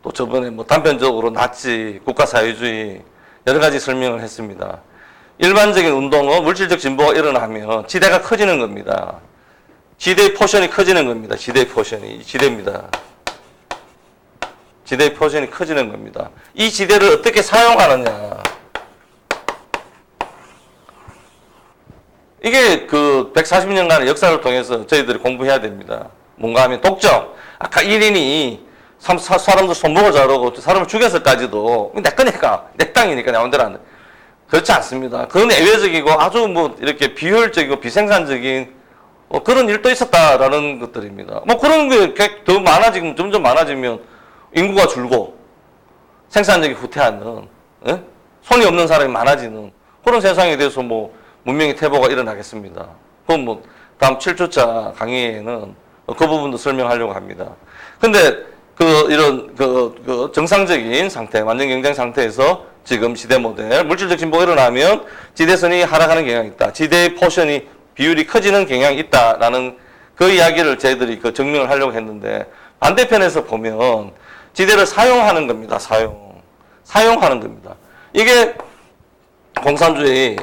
또 저번에 단편적으로 나치, 국가사회주의, 여러 가지 설명을 했습니다. 일반적인 운동은 물질적 진보가 일어나면 지대가 커지는 겁니다. 지대의 포션이 커지는 겁니다. 지대의 포션이. 지대입니다. 지대의 포션이 커지는 겁니다. 이 지대를 어떻게 사용하느냐. 이게 140년간의 역사를 통해서 저희들이 공부해야 됩니다. 뭔가 하면 독점. 아까 1인이 사람들 손목을 자르고 사람을 죽였을까지도 내 거니까, 내 땅이니까 내 마음대로 안 돼. 그렇지 않습니다. 그건 예외적이고 아주 이렇게 비효율적이고 비생산적인 그런 일도 있었다라는 것들입니다. 그런 게 더 많아지면, 점점 많아지면 인구가 줄고 생산력이 후퇴하는, 손이 없는 사람이 많아지는 그런 세상에 대해서 문명의 퇴보가 일어나겠습니다. 그건 다음 7주차 강의에는 그 부분도 설명하려고 합니다. 근데 이런 정상적인 상태, 완전 경쟁 상태에서 지금 지대 모델, 물질적 진보가 일어나면 지대선이 하락하는 경향이 있다. 지대의 포션이 비율이 커지는 경향이 있다라는 그 이야기를 저희들이 증명을 하려고 했는데 반대편에서 보면 지대를 사용하는 겁니다. 사용하는 겁니다. 이게 공산주의,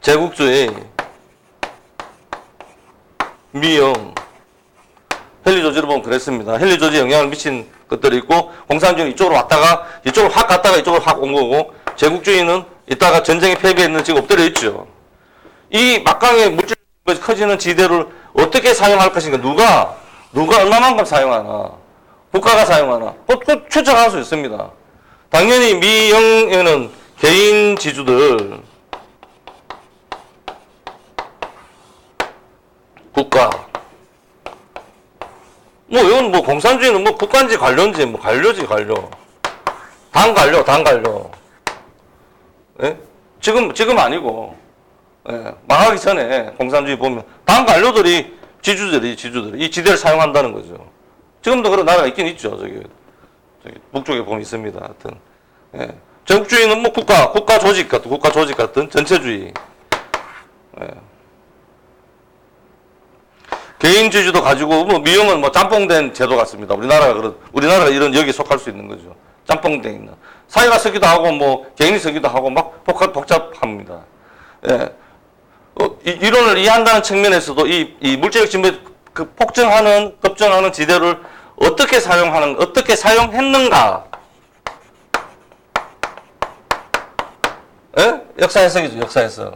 제국주의, 미영, 헨리 조지를 보면 그랬습니다. 헨리 조지에 영향을 미친 것들이 있고 공산주의는 이쪽으로 왔다가 이쪽으로 확 갔다가 이쪽으로 확 온 거고 제국주의는 이따가 전쟁에 패배했는 지금 엎드려 있죠. 이 막강의 물질 커지는 지대를 어떻게 사용할 것인가. 누가 얼마만큼 사용하나. 국가가 사용하나. 그 추적할 수 있습니다. 당연히 미영에는 개인 지주들, 국가. 이건 공산주의는 국가인지 관료인지 관료지, 관료. 당 관료. 예? 지금 아니고, 예. 망하기 전에 공산주의 보면, 당 관료들이, 지주들이 이 지대를 사용한다는 거죠. 지금도 그런 나라가 있긴 있죠. 저기 북쪽에 보면 있습니다. 하여튼. 예. 제국주의는 국가 조직 같은 전체주의. 예. 개인주의도 가지고 미용은 짬뽕된 제도 같습니다. 우리나라가 이런 여기에 속할 수 있는 거죠. 짬뽕돼 있는. 사회가 서기도 하고 개인이 서기도 하고 복잡합니다. 예. 이론을 이해한다는 측면에서도 이 물질적 진보 급증하는 지대를 어떻게 사용했는가. 예? 역사 해석이죠. 역사 해석.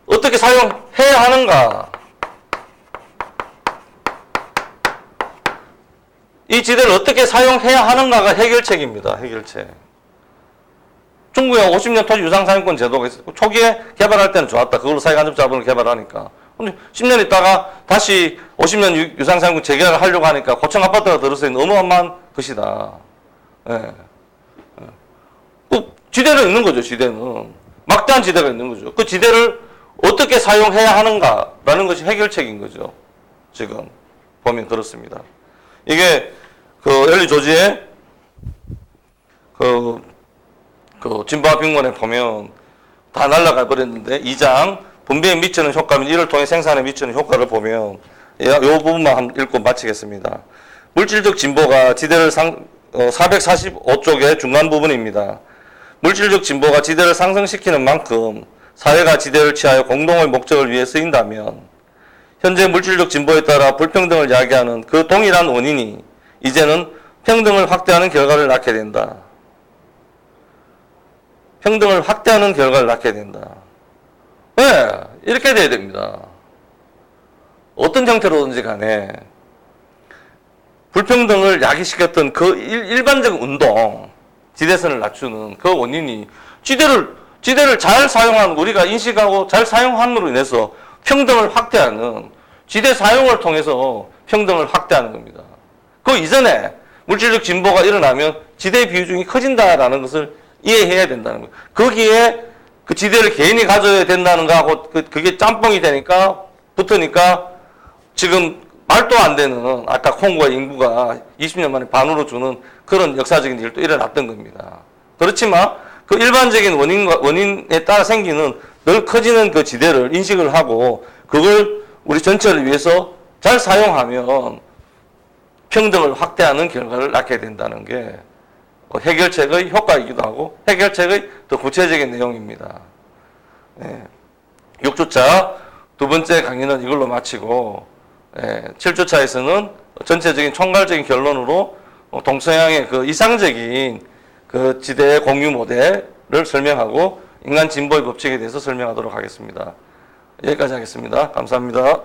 어떻게 사용해야 하는가? 이 지대를 어떻게 사용해야 하는가가 해결책입니다. 해결책. 중국에 50년 토지 유상사용권 제도가 있었고 초기에 개발할 때는 좋았다. 그걸로 사회간접자본을 개발하니까. 근데 10년 있다가 다시 50년 유상사용권 재개발을 하려고 하니까 고층 아파트가 들어서 있는 어마어마한 것이다. 예. 지대는 있는 거죠. 지대는. 막대한 지대가 있는 거죠. 그 지대를 어떻게 사용해야 하는가라는 것이 해결책인 거죠. 지금. 보면 그렇습니다. 이게 그 엘리 조지의 그 진보화 빈곤에 보면 다 날아가 버렸는데 2장 분배에 미치는 효과 및 이를 통해 생산에 미치는 효과를 보면 이 부분만 한번 읽고 마치겠습니다. 물질적 진보가 지대를 445쪽의 중간 부분입니다. 물질적 진보가 지대를 상승시키는 만큼 사회가 지대를 취하여 공동의 목적을 위해 쓰인다면 현재 물질적 진보에 따라 불평등을 야기하는 그 동일한 원인이 이제는 평등을 확대하는 결과를 낳게 된다. 평등을 확대하는 결과를 낳게 된다. 왜? 이렇게 돼야 됩니다. 어떤 형태로든지 간에 불평등을 야기시켰던 그 일반적 운동, 지대선을 낮추는 그 원인이 지대를 잘 사용한, 우리가 인식하고 잘 사용함으로 인해서 평등을 확대하는, 지대 사용을 통해서 평등을 확대하는 겁니다. 그 이전에 물질적 진보가 일어나면 지대 비중이 커진다라는 것을 이해해야 된다는 거예요. 거기에 그 지대를 개인이 가져야 된다는 거하고 그게 짬뽕이 되니까, 붙으니까 지금 말도 안 되는 아까 콩고의 인구가 20년 만에 반으로 주는 그런 역사적인 일도 일어났던 겁니다. 그렇지만 그 일반적인 원인에 따라 생기는 늘 커지는 그 지대를 인식을 하고 그걸 우리 전체를 위해서 잘 사용하면 평등을 확대하는 결과를 낳게 된다는 게 해결책의 효과이기도 하고 해결책의 더 구체적인 내용입니다. 네. 6주차 두 번째 강의는 이걸로 마치고 7주차에서는 전체적인 총괄적인 결론으로 동서양의 그 이상적인 그 지대의 공유 모델을 설명하고 인간 진보의 법칙에 대해서 설명하도록 하겠습니다. 여기까지 하겠습니다. 감사합니다.